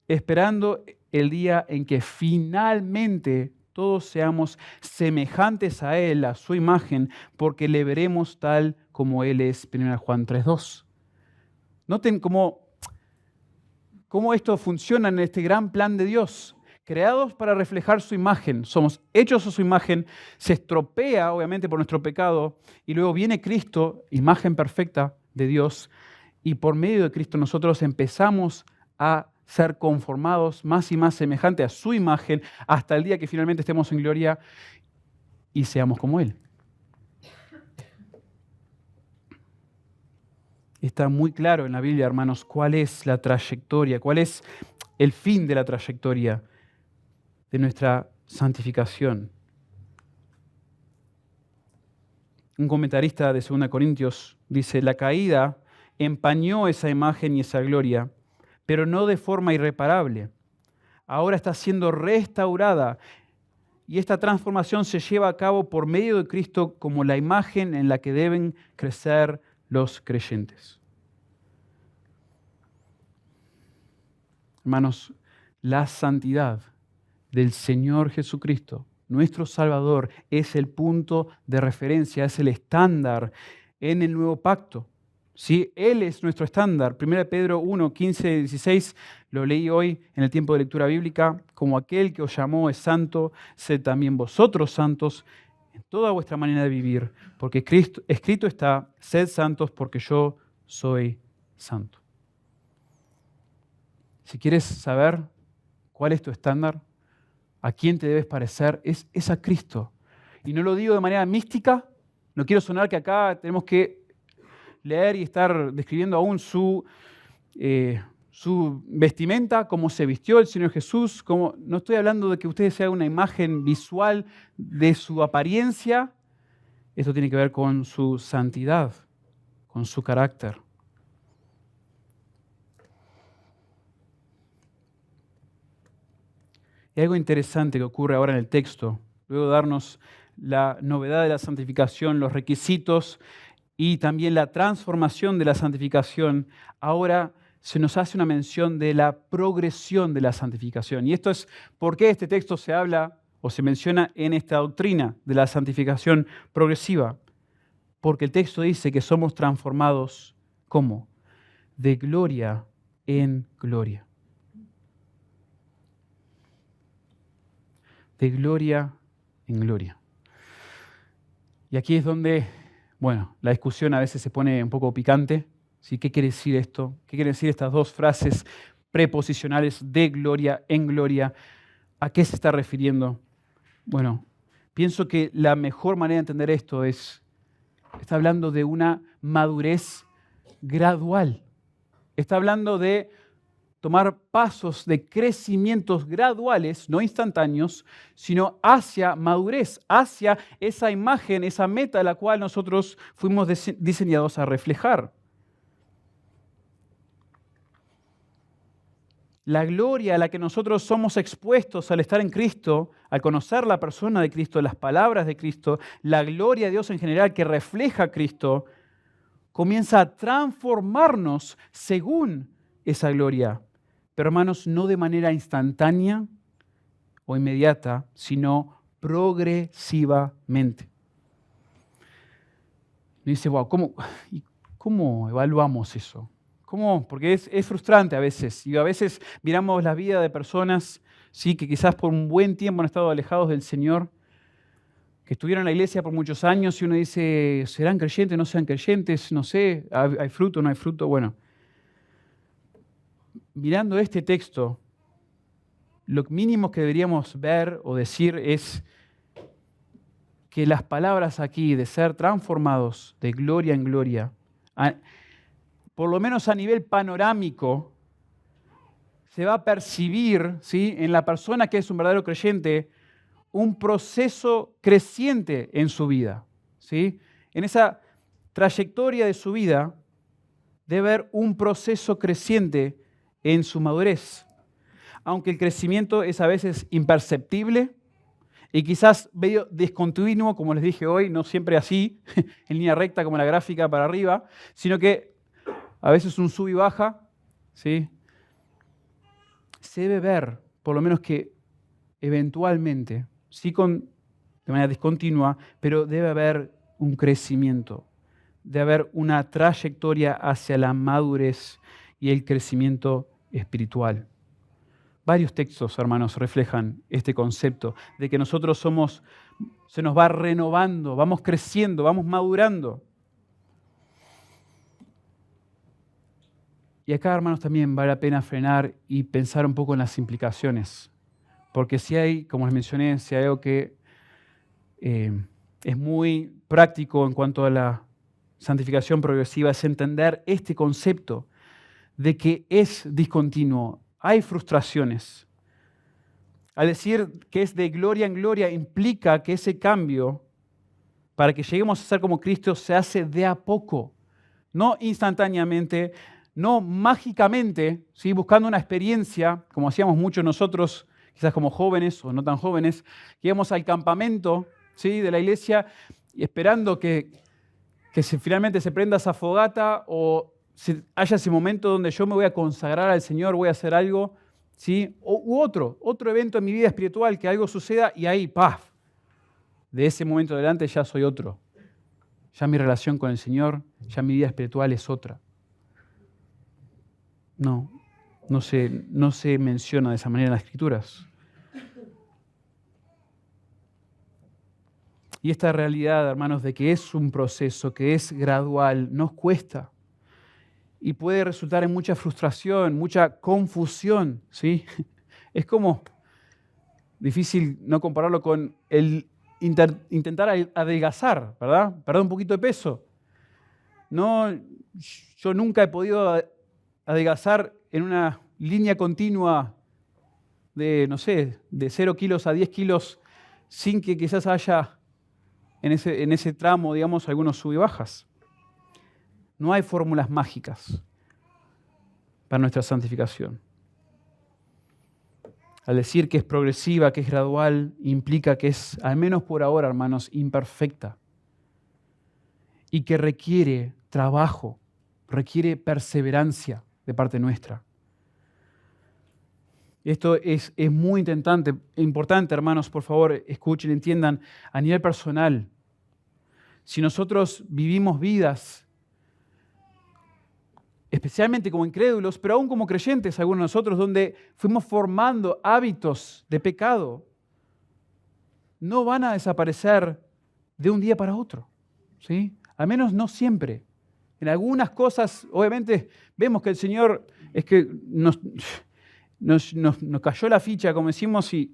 Speaker 1: esperando el día en que finalmente todos seamos semejantes a Él, a su imagen, porque le veremos tal como Él es. 1 Juan 3:2. Noten cómo esto funciona en este gran plan de Dios. Creados para reflejar su imagen, somos hechos a su imagen, se estropea obviamente por nuestro pecado y luego viene Cristo, imagen perfecta de Dios, y por medio de Cristo nosotros empezamos a ser conformados más y más semejantes a su imagen hasta el día que finalmente estemos en gloria y seamos como Él. Está muy claro en la Biblia, hermanos, cuál es la trayectoria, cuál es el fin de la trayectoria de nuestra santificación. Un comentarista de 2 Corintios dice: la caída empañó esa imagen y esa gloria, pero no de forma irreparable. Ahora está siendo restaurada y esta transformación se lleva a cabo por medio de Cristo como la imagen en la que deben crecer los creyentes. Hermanos, la santidad del Señor Jesucristo nuestro Salvador, es el punto de referencia, es el estándar en el nuevo pacto. ¿Sí? Él es nuestro estándar. 1 Pedro 1, 15, 16, lo leí hoy en el tiempo de lectura bíblica. Como aquel que os llamó es santo, sed también vosotros santos en toda vuestra manera de vivir, porque escrito está, sed santos porque yo soy santo. Si quieres saber cuál es tu estándar, a quién te debes parecer, es a Cristo. Y no lo digo de manera mística, no quiero sonar que acá tenemos que leer y estar describiendo aún su vestimenta, cómo se vistió el Señor Jesús. No estoy hablando de que ustedes se hagan una imagen visual de su apariencia. Esto tiene que ver con su santidad, con su carácter. Y algo interesante que ocurre ahora en el texto, luego de darnos la novedad de la santificación, los requisitos y también la transformación de la santificación, ahora se nos hace una mención de la progresión de la santificación. Y esto es por qué este texto se habla o se menciona en esta doctrina de la santificación progresiva. Porque el texto dice que somos transformados, ¿cómo? De gloria en gloria. De gloria en gloria. Y aquí es donde, la discusión a veces se pone un poco picante. ¿Sí? ¿Qué quiere decir esto? ¿Qué quieren decir estas dos frases preposicionales de gloria en gloria? ¿A qué se está refiriendo? Bueno, pienso que la mejor manera de entender esto está hablando de una madurez gradual. Está hablando de tomar pasos de crecimientos graduales, no instantáneos, sino hacia madurez, hacia esa imagen, esa meta a la cual nosotros fuimos diseñados a reflejar. La gloria a la que nosotros somos expuestos al estar en Cristo, al conocer la persona de Cristo, las palabras de Cristo, la gloria de Dios en general que refleja a Cristo, comienza a transformarnos según esa gloria. Pero hermanos, no de manera instantánea o inmediata, sino progresivamente. Y dice, ¿cómo evaluamos eso? ¿Cómo? Porque es frustrante a veces. Y a veces miramos la vida de personas, sí, que quizás por un buen tiempo han estado alejados del Señor, que estuvieron en la iglesia por muchos años y uno dice, ¿serán creyentes, no serán creyentes? No sé, ¿hay fruto, no hay fruto? Bueno, mirando este texto, lo mínimo que deberíamos ver o decir es que las palabras aquí de ser transformados de gloria en gloria, por lo menos a nivel panorámico, se va a percibir, ¿sí?, en la persona que es un verdadero creyente un proceso creciente en su vida. ¿Sí? En esa trayectoria de su vida debe haber un proceso creciente en su madurez. Aunque el crecimiento es a veces imperceptible y quizás medio discontinuo, como les dije hoy, no siempre así, en línea recta como la gráfica para arriba, sino que a veces un sub y baja, ¿sí? Se debe ver, por lo menos que eventualmente, sí de manera discontinua, pero debe haber un crecimiento, debe haber una trayectoria hacia la madurez y el crecimiento espiritual. Varios textos, hermanos, reflejan este concepto de que nosotros se nos va renovando, vamos creciendo, vamos madurando. Y acá, hermanos, también vale la pena frenar y pensar un poco en las implicaciones. Porque si hay, como les mencioné, si hay algo que es muy práctico en cuanto a la santificación progresiva, es entender este concepto de que es discontinuo. Hay frustraciones. Al decir que es de gloria en gloria, implica que ese cambio, para que lleguemos a ser como Cristo, se hace de a poco, no instantáneamente, no mágicamente, ¿sí?, buscando una experiencia, como hacíamos muchos nosotros, quizás como jóvenes o no tan jóvenes, que íbamos al campamento, ¿sí?, de la iglesia esperando que finalmente se prenda esa fogata o haya ese momento donde yo me voy a consagrar al Señor, voy a hacer algo, ¿sí?, u otro evento en mi vida espiritual, que algo suceda y ahí, ¡paf!, de ese momento adelante ya soy otro. Ya mi relación con el Señor, ya mi vida espiritual es otra. No se menciona de esa manera en las Escrituras. Y esta realidad, hermanos, de que es un proceso, que es gradual, nos cuesta. Y puede resultar en mucha frustración, mucha confusión, ¿sí? Es como difícil no compararlo con el intentar adelgazar, ¿verdad? Perder un poquito de peso. No, yo nunca he podido adelgazar en una línea continua de, no sé, de 0 kilos a 10 kilos sin que quizás haya en ese tramo, digamos, algunos sub y bajas. No hay fórmulas mágicas para nuestra santificación. Al decir que es progresiva, que es gradual, implica que es, al menos por ahora, hermanos, imperfecta. Y que requiere trabajo, requiere perseverancia de parte nuestra. Esto es muy importante, hermanos, por favor, escuchen, entiendan, a nivel personal. Si nosotros vivimos vidas, especialmente como incrédulos, pero aún como creyentes, algunos de nosotros, donde fuimos formando hábitos de pecado, no van a desaparecer de un día para otro, ¿sí? Al menos no siempre. En algunas cosas, obviamente, vemos que el Señor es que nos cayó la ficha, como decimos, y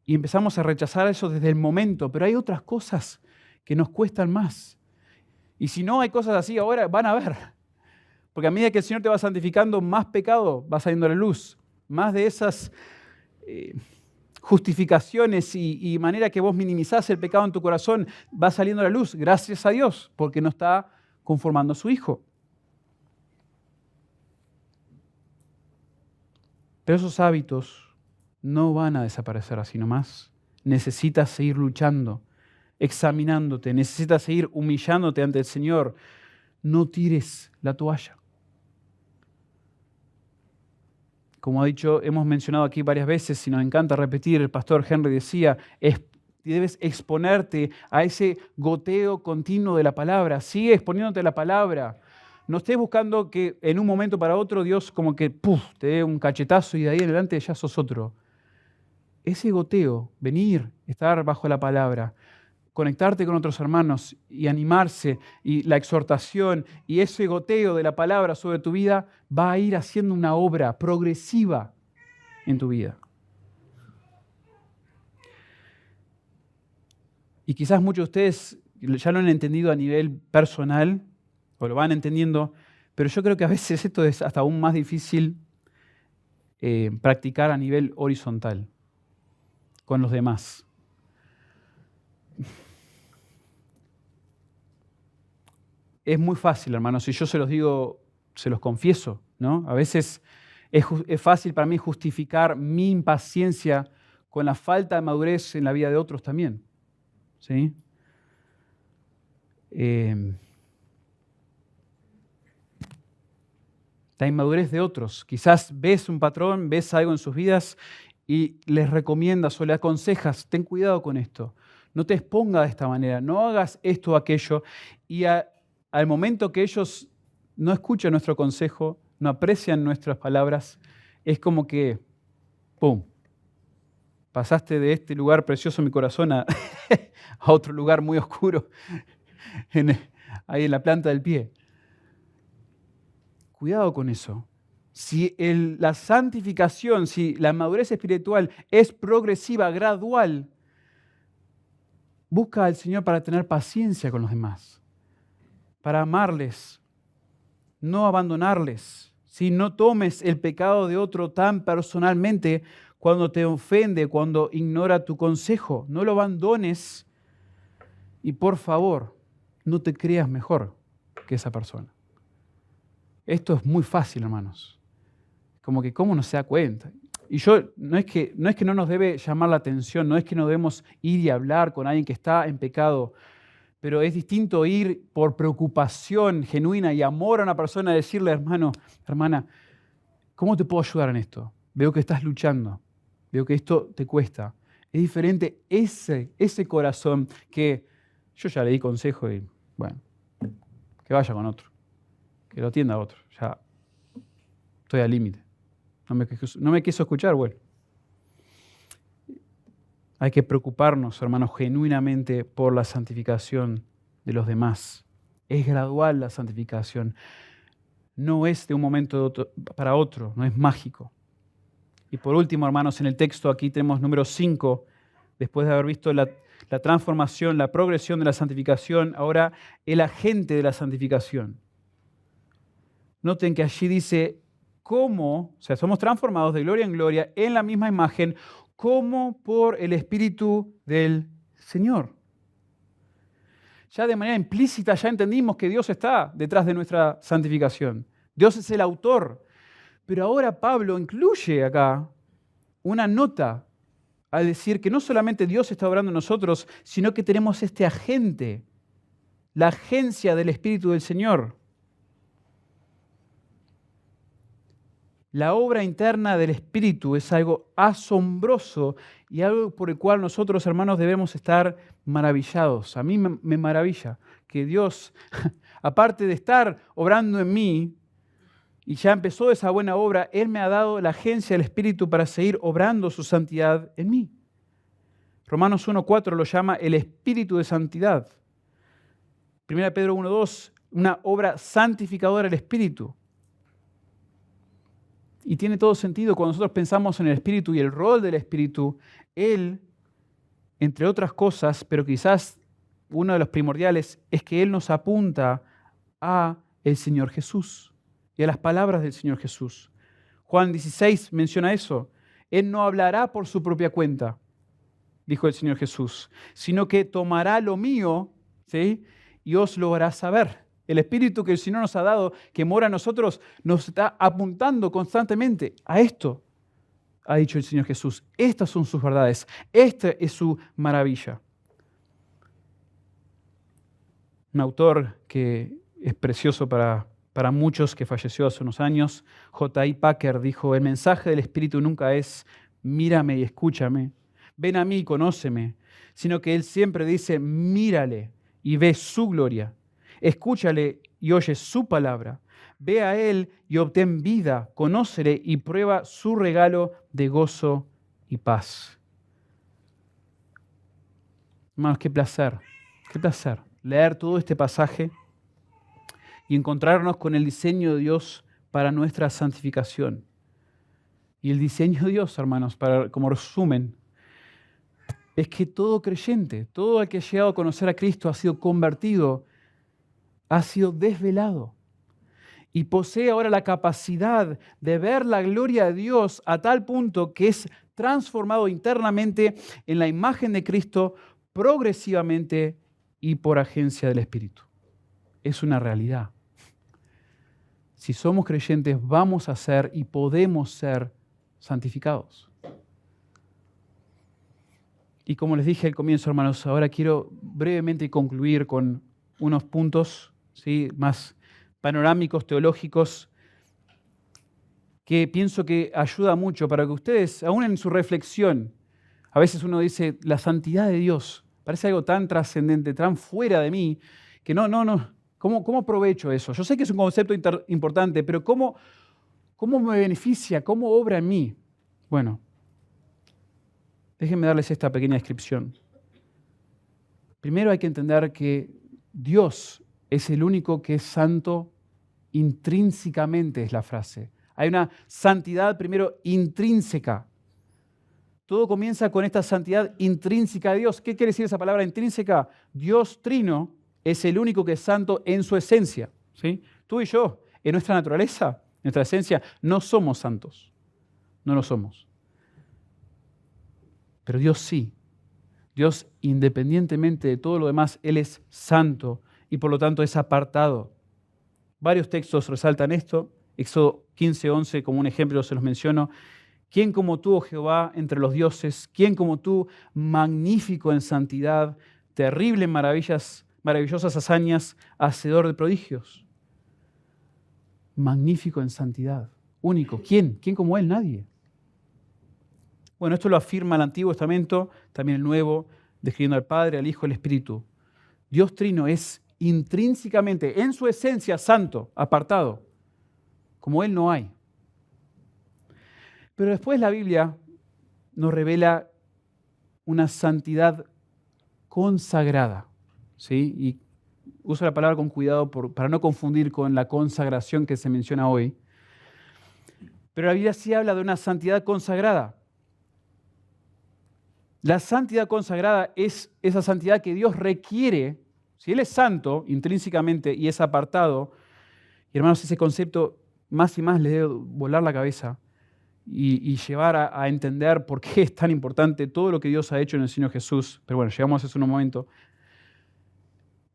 Speaker 1: empezamos a rechazar eso desde el momento, pero hay otras cosas que nos cuestan más. Y si no hay cosas así ahora, van a ver. Porque a medida que el Señor te va santificando, más pecado va saliendo a la luz. Más de esas justificaciones y manera que vos minimizás el pecado en tu corazón va saliendo a la luz, gracias a Dios, porque no está conformando a su Hijo. Pero esos hábitos no van a desaparecer así nomás. Necesitas seguir luchando, examinándote, necesitas seguir humillándote ante el Señor. No tires la toalla. Como hemos mencionado aquí varias veces, y nos encanta repetir, el pastor Henry decía, debes exponerte a ese goteo continuo de la palabra. Sigue exponiéndote a la palabra. No estés buscando que en un momento para otro Dios como que te dé un cachetazo y de ahí en adelante ya sos otro. Ese goteo, venir, estar bajo la palabra, conectarte con otros hermanos y animarse, y la exhortación y ese goteo de la palabra sobre tu vida va a ir haciendo una obra progresiva en tu vida. Y quizás muchos de ustedes ya lo han entendido a nivel personal, o lo van entendiendo, pero yo creo que a veces esto es hasta aún más difícil practicar a nivel horizontal, con los demás. Es muy fácil, hermanos, si yo se los digo, se los confieso, ¿no? A veces es fácil para mí justificar mi impaciencia con la falta de madurez en la vida de otros también, ¿sí? La inmadurez de otros. Quizás ves un patrón, ves algo en sus vidas y les recomiendas o le aconsejas, ten cuidado con esto, no te expongas de esta manera, no hagas esto o aquello, y al momento que ellos no escuchan nuestro consejo, no aprecian nuestras palabras, es como que, ¡pum!, pasaste de este lugar precioso en mi corazón a otro lugar muy oscuro, ahí en la planta del pie. Cuidado con eso. Si la santificación, si la madurez espiritual es progresiva, gradual, busca al Señor para tener paciencia con los demás, para amarles, no abandonarles. Si no tomes el pecado de otro tan personalmente cuando te ofende, cuando ignora tu consejo, no lo abandones y por favor, no te creas mejor que esa persona. Esto es muy fácil, hermanos. Como que cómo no se da cuenta. Y no es que no nos debe llamar la atención, no es que no debemos ir y hablar con alguien que está en pecado, pero es distinto ir por preocupación genuina y amor a una persona y decirle, hermano, hermana, ¿cómo te puedo ayudar en esto? Veo que estás luchando, veo que esto te cuesta. Es diferente ese corazón que yo ya le di consejo y, bueno, que vaya con otro, que lo atienda a otro. Ya estoy al límite. No me quiso escuchar, bueno. Hay que preocuparnos, hermanos, genuinamente por la santificación de los demás. Es gradual la santificación. No es de un momento para otro, no es mágico. Y por último, hermanos, en el texto aquí tenemos número 5, después de haber visto la transformación, la progresión de la santificación, ahora el agente de la santificación. Noten que allí dice cómo, o sea, somos transformados de gloria en gloria en la misma imagen, como por el Espíritu del Señor. Ya de manera implícita ya entendimos que Dios está detrás de nuestra santificación. Dios es el autor. Pero ahora Pablo incluye acá una nota al decir que no solamente Dios está obrando en nosotros, sino que tenemos este agente, la agencia del Espíritu del Señor. La obra interna del Espíritu es algo asombroso y algo por el cual nosotros, hermanos, debemos estar maravillados. A mí me maravilla que Dios, aparte de estar obrando en mí, y ya empezó esa buena obra, Él me ha dado la agencia del Espíritu para seguir obrando su santidad en mí. Romanos 1:4 lo llama el Espíritu de santidad. 1 Pedro 1:2, una obra santificadora del Espíritu. Y tiene todo sentido cuando nosotros pensamos en el Espíritu y el rol del Espíritu. Él, entre otras cosas, pero quizás uno de los primordiales, es que Él nos apunta a el Señor Jesús y a las palabras del Señor Jesús. Juan 16 menciona eso. Él no hablará por su propia cuenta, dijo el Señor Jesús, sino que tomará lo mío, ¿sí?, y os lo hará saber. El Espíritu que el Señor nos ha dado, que mora en nosotros, nos está apuntando constantemente a esto, ha dicho el Señor Jesús. Estas son sus verdades. Esta es su maravilla. Un autor que es precioso para muchos, que falleció hace unos años, J.I. Packer, dijo: el mensaje del Espíritu nunca es mírame y escúchame, ven a mí y conóceme, sino que Él siempre dice mírale y ve su gloria, escúchale y oye su palabra, ve a Él y obtén vida, conócele y prueba su regalo de gozo y paz. Hermanos, qué placer leer todo este pasaje y encontrarnos con el diseño de Dios para nuestra santificación. Y el diseño de Dios, hermanos, como resumen, es que todo creyente, todo el que ha llegado a conocer a Cristo ha sido convertido, ha sido desvelado y posee ahora la capacidad de ver la gloria de Dios a tal punto que es transformado internamente en la imagen de Cristo progresivamente y por agencia del Espíritu. Es una realidad. Si somos creyentes, vamos a ser y podemos ser santificados. Y como les dije al comienzo, hermanos, ahora quiero brevemente concluir con unos puntos, ¿sí?, más panorámicos, teológicos, que pienso que ayuda mucho para que ustedes, aún en su reflexión, a veces uno dice, la santidad de Dios parece algo tan trascendente, tan fuera de mí, que no. ¿Cómo aprovecho eso? Yo sé que es un concepto importante, pero ¿cómo me beneficia? ¿Cómo obra en mí? Bueno, déjenme darles esta pequeña descripción. Primero hay que entender que Dios es el único que es santo intrínsecamente, es la frase. Hay una santidad primero intrínseca. Todo comienza con esta santidad intrínseca de Dios. ¿Qué quiere decir esa palabra intrínseca? Dios trino es el único que es santo en su esencia, ¿sí? Tú y yo, en nuestra naturaleza, en nuestra esencia, no somos santos. No lo somos. Pero Dios sí. Dios, independientemente de todo lo demás, Él es santo y por lo tanto es apartado. Varios textos resaltan esto. Éxodo 15:11, como un ejemplo, se los menciono. ¿Quién como tú, oh Jehová, entre los dioses? ¿Quién como tú, magnífico en santidad, terrible en maravillosas hazañas, hacedor de prodigios? Magnífico en santidad, único. ¿Quién? ¿Quién como Él? Nadie. Bueno, esto lo afirma el Antiguo Testamento, también el Nuevo, describiendo al Padre, al Hijo, al Espíritu. Dios Trino es intrínsecamente, en su esencia, santo, apartado. Como Él no hay. Pero después la Biblia nos revela una santidad consagrada. ¿Sí? Y uso la palabra con cuidado para no confundir con la consagración que se menciona hoy. Pero la Biblia sí habla de una santidad consagrada. La santidad consagrada es esa santidad que Dios requiere. Si Él es santo intrínsecamente y es apartado, y hermanos, ese concepto más y más le debe volar la cabeza y llevar a entender por qué es tan importante todo lo que Dios ha hecho en el Señor Jesús. Pero bueno, llegamos a eso en un momento.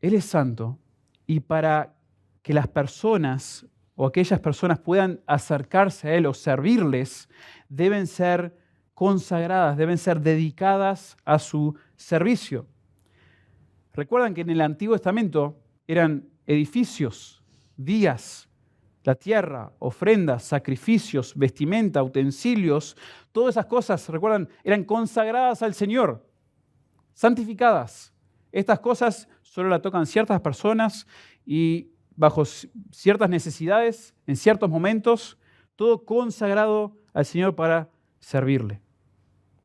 Speaker 1: Él es santo y para que las personas o aquellas personas puedan acercarse a Él o servirles, deben ser consagradas, deben ser dedicadas a su servicio. Recuerdan que en el Antiguo Testamento eran edificios, días, la tierra, ofrendas, sacrificios, vestimenta, utensilios, todas esas cosas, recuerdan, eran consagradas al Señor, santificadas. Estas cosas solo la tocan ciertas personas y bajo ciertas necesidades, en ciertos momentos, todo consagrado al Señor para servirle.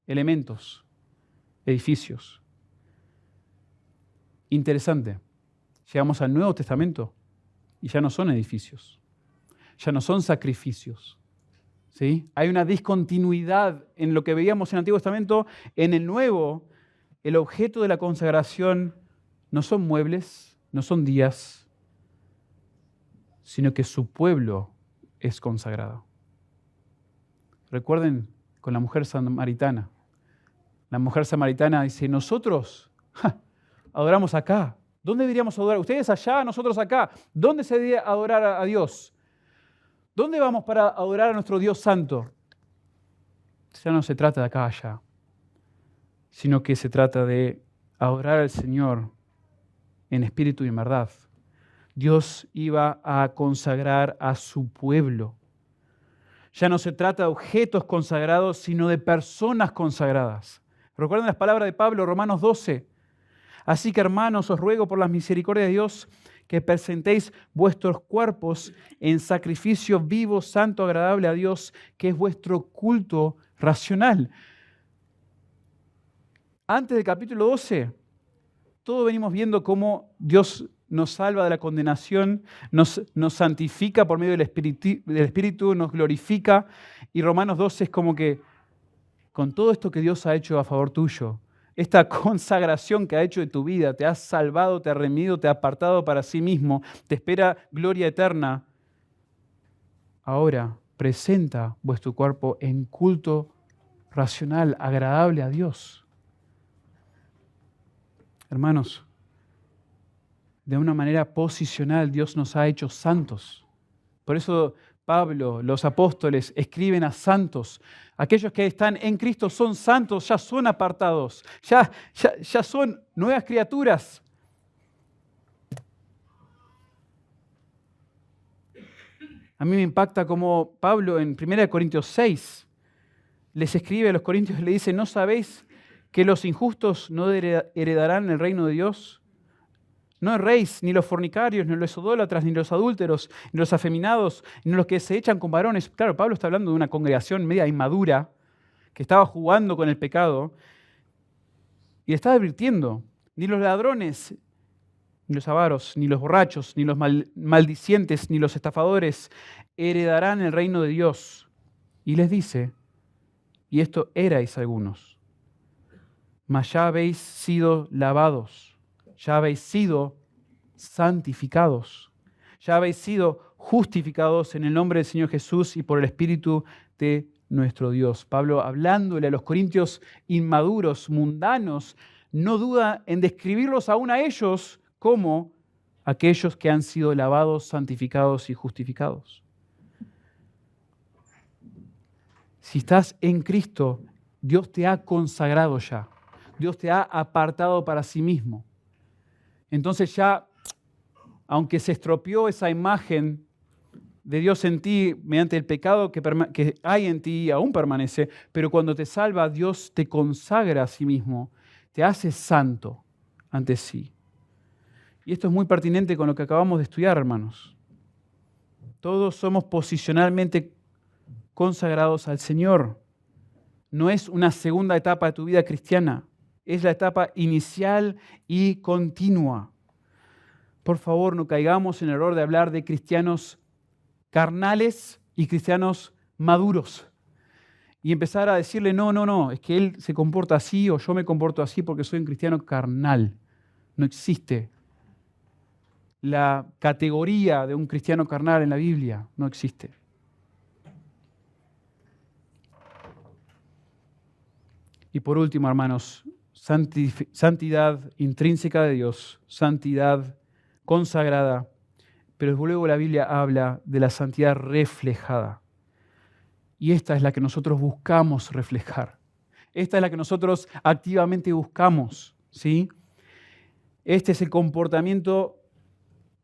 Speaker 1: Elementos, edificios. Interesante. Llegamos al Nuevo Testamento y ya no son edificios, ya no son sacrificios. ¿Sí? Hay una discontinuidad en lo que veíamos en el Antiguo Testamento. En el Nuevo, el objeto de la consagración no son muebles, no son días, sino que su pueblo es consagrado. Recuerden con la mujer samaritana. La mujer samaritana dice, nosotros adoramos acá. ¿Dónde deberíamos adorar? Ustedes allá, nosotros acá. ¿Dónde se debe adorar a Dios? ¿Dónde vamos para adorar a nuestro Dios santo? Ya no se trata de acá allá, sino que se trata de adorar al Señor en espíritu y en verdad. Dios iba a consagrar a su pueblo. Ya no se trata de objetos consagrados, sino de personas consagradas. ¿Recuerdan las palabras de Pablo, Romanos 12? Así que, hermanos, os ruego por las misericordias de Dios que presentéis vuestros cuerpos en sacrificio vivo, santo, agradable a Dios, que es vuestro culto racional. Antes del capítulo 12, todos venimos viendo cómo Dios nos salva de la condenación, nos santifica por medio del Espíritu, nos glorifica. Y Romanos 12 es como que con todo esto que Dios ha hecho a favor tuyo, esta consagración que ha hecho de tu vida, te ha salvado, te ha redimido, te ha apartado para sí mismo, te espera gloria eterna. Ahora presenta vuestro cuerpo en culto racional, agradable a Dios. Hermanos, de una manera posicional Dios nos ha hecho santos. Por eso Pablo, los apóstoles escriben a santos. Aquellos que están en Cristo son santos, ya son apartados, ya son nuevas criaturas. A mí me impacta como Pablo en 1 Corintios 6 les escribe a los corintios y le dice, ¿no sabéis que los injustos no heredarán el reino de Dios? No erréis, ni los fornicarios, ni los idólatras, ni los adúlteros, ni los afeminados, ni los que se echan con varones. Claro, Pablo está hablando de una congregación media inmadura que estaba jugando con el pecado y le está advirtiendo, ni los ladrones, ni los avaros, ni los borrachos, ni los maldicientes, ni los estafadores heredarán el reino de Dios. Y les dice, y esto erais algunos, mas ya habéis sido lavados, ya habéis sido santificados, ya habéis sido justificados en el nombre del Señor Jesús y por el Espíritu de nuestro Dios. Pablo, hablándole a los corintios inmaduros, mundanos, no duda en describirlos aún a ellos como aquellos que han sido lavados, santificados y justificados. Si estás en Cristo, Dios te ha consagrado ya. Dios te ha apartado para sí mismo. Entonces ya, aunque se estropeó esa imagen de Dios en ti mediante el pecado que hay en ti aún permanece, pero cuando te salva, Dios te consagra a sí mismo, te hace santo ante sí. Y esto es muy pertinente con lo que acabamos de estudiar, hermanos. Todos somos posicionalmente consagrados al Señor. No es una segunda etapa de tu vida cristiana, es la etapa inicial y continua. Por favor, no caigamos en el error de hablar de cristianos carnales y cristianos maduros. Y empezar a decirle, no, es que él se comporta así o yo me comporto así porque soy un cristiano carnal. No existe la categoría de un cristiano carnal en la Biblia, no existe. Y por último, hermanos, santidad intrínseca de Dios, santidad consagrada, pero luego la Biblia habla de la santidad reflejada. Y esta es la que nosotros buscamos reflejar. Esta es la que nosotros activamente buscamos, ¿sí? Este es el comportamiento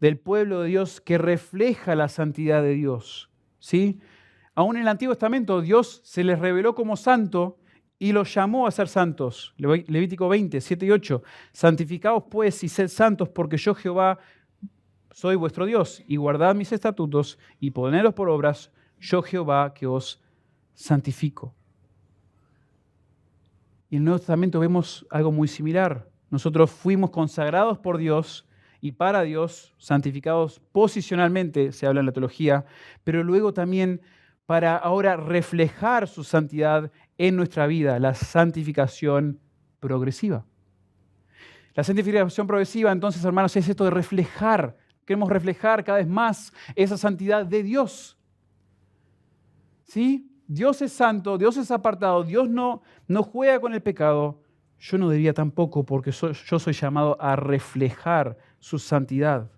Speaker 1: del pueblo de Dios que refleja la santidad de Dios, ¿sí? Aún en el Antiguo Testamento Dios se les reveló como santo y los llamó a ser santos. Levítico 20, 7 y 8. Santificaos pues y sed santos porque yo Jehová soy vuestro Dios y guardad mis estatutos y ponedlos por obras, yo Jehová que os santifico. Y en el Nuevo Testamento vemos algo muy similar. Nosotros fuimos consagrados por Dios y para Dios, santificados posicionalmente, se habla en la teología, pero luego también para ahora reflejar su santidad en nuestra vida, la santificación progresiva. La santificación progresiva, entonces, hermanos, es esto de reflejar. Queremos reflejar cada vez más esa santidad de Dios. ¿Sí? Dios es santo, Dios es apartado, Dios no juega con el pecado. Yo no debería tampoco, porque yo soy llamado a reflejar su santidad.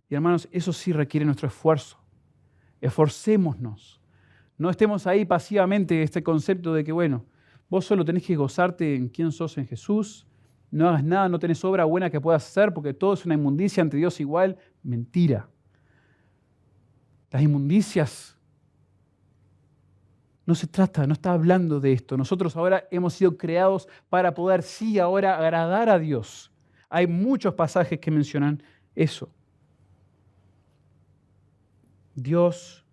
Speaker 1: Y hermanos, eso sí requiere nuestro esfuerzo. Esforcémonos. No estemos ahí pasivamente este concepto de que, bueno, vos solo tenés que gozarte en quién sos en Jesús, no hagas nada, no tenés obra buena que puedas hacer porque todo es una inmundicia ante Dios igual. Mentira. Las inmundicias no se trata, no está hablando de esto. Nosotros ahora hemos sido creados para poder, sí, ahora agradar a Dios. Hay muchos pasajes que mencionan eso. Dios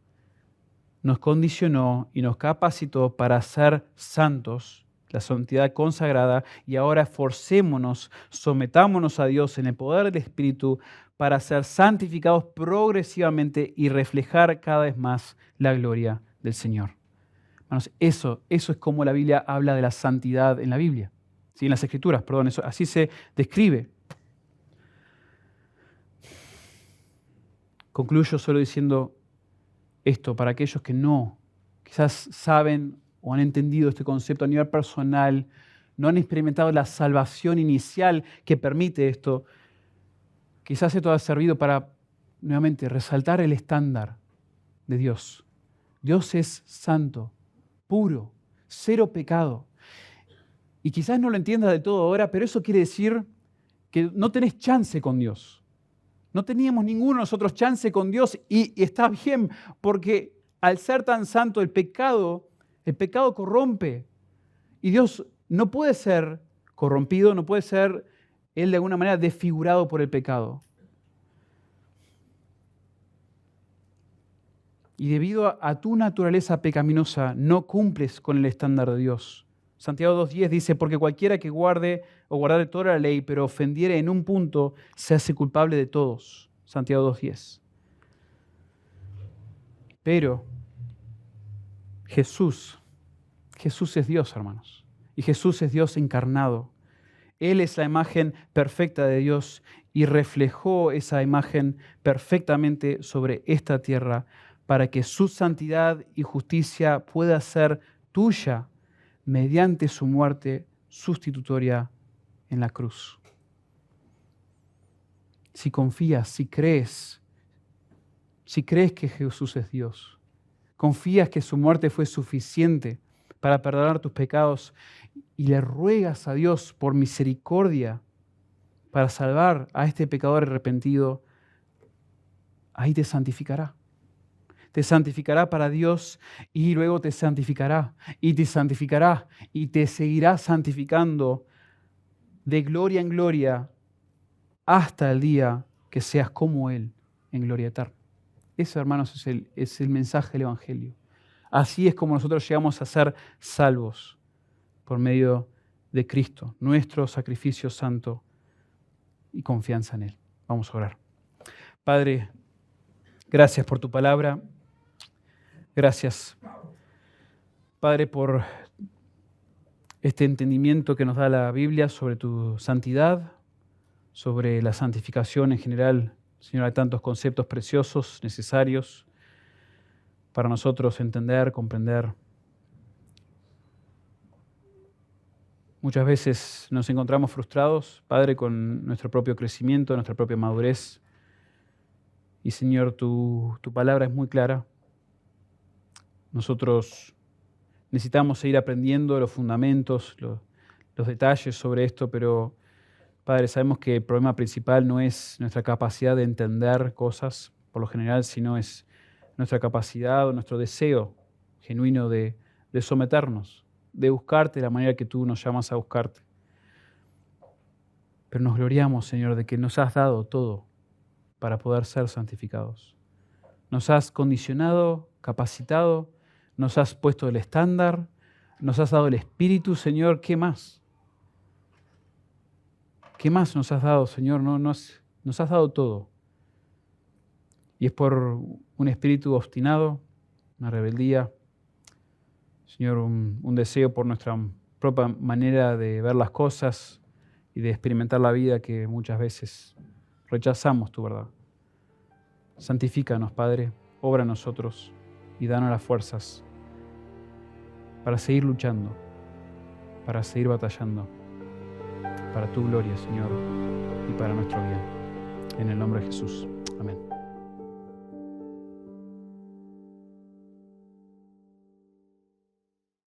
Speaker 1: nos condicionó y nos capacitó para ser santos, la santidad consagrada, y ahora esforcémonos, sometámonos a Dios en el poder del Espíritu para ser santificados progresivamente y reflejar cada vez más la gloria del Señor. Hermanos, eso es como la Biblia habla de la santidad en la Biblia. ¿Sí? En las Escrituras, perdón, así se describe. Concluyo solo diciendo esto para aquellos que no, quizás saben o han entendido este concepto a nivel personal, no han experimentado la salvación inicial que permite esto. Quizás esto ha servido para, nuevamente, resaltar el estándar de Dios. Dios es santo, puro, cero pecado. Y quizás no lo entiendas de todo ahora, pero eso quiere decir que no tenés chance con Dios. No teníamos ninguno de nosotros chance con Dios y está bien, porque al ser tan santo el pecado corrompe. Y Dios no puede ser corrompido, no puede ser Él de alguna manera desfigurado por el pecado. Y debido a tu naturaleza pecaminosa, no cumples con el estándar de Dios. Santiago 2:10 dice, porque cualquiera que guarde o guardare toda la ley, pero ofendiere en un punto, se hace culpable de todos. Santiago 2:10. Pero Jesús es Dios, hermanos. Y Jesús es Dios encarnado. Él es la imagen perfecta de Dios y reflejó esa imagen perfectamente sobre esta tierra para que su santidad y justicia pueda ser tuya mediante su muerte sustitutoria en la cruz. Si confías, si crees que Jesús es Dios, confías que su muerte fue suficiente para perdonar tus pecados y le ruegas a Dios por misericordia para salvar a este pecador arrepentido, ahí te santificará. te santificará para Dios y luego te santificará y te santificará y te seguirá santificando de gloria en gloria hasta el día que seas como Él en gloria eterna. Eso, hermanos, es el mensaje del Evangelio. Así es como nosotros llegamos a ser salvos por medio de Cristo, nuestro sacrificio santo y confianza en Él. Vamos a orar. Padre, gracias por tu palabra. Gracias, Padre, por este entendimiento que nos da la Biblia sobre tu santidad, sobre la santificación en general. Señor, hay tantos conceptos preciosos, necesarios para nosotros entender, comprender. Muchas veces nos encontramos frustrados, Padre, con nuestro propio crecimiento, nuestra propia madurez. Y Señor, tu palabra es muy clara. Nosotros necesitamos seguir aprendiendo los fundamentos, los detalles sobre esto, pero Padre, sabemos que el problema principal no es nuestra capacidad de entender cosas, por lo general, sino es nuestra capacidad o nuestro deseo genuino de someternos, de buscarte de la manera que tú nos llamas a buscarte. Pero nos gloriamos, Señor, de que nos has dado todo para poder ser santificados. Nos has condicionado, capacitado, nos has puesto el estándar, nos has dado el Espíritu, Señor, ¿qué más? ¿Qué más nos has dado, Señor? Nos has dado todo. Y es por un espíritu obstinado, una rebeldía, Señor, un deseo por nuestra propia manera de ver las cosas y de experimentar la vida que muchas veces rechazamos tu verdad. Santifícanos, Padre, obra en nosotros y danos las fuerzas para seguir luchando, para seguir batallando, para tu gloria, Señor, y para nuestro bien. En el nombre de Jesús. Amén.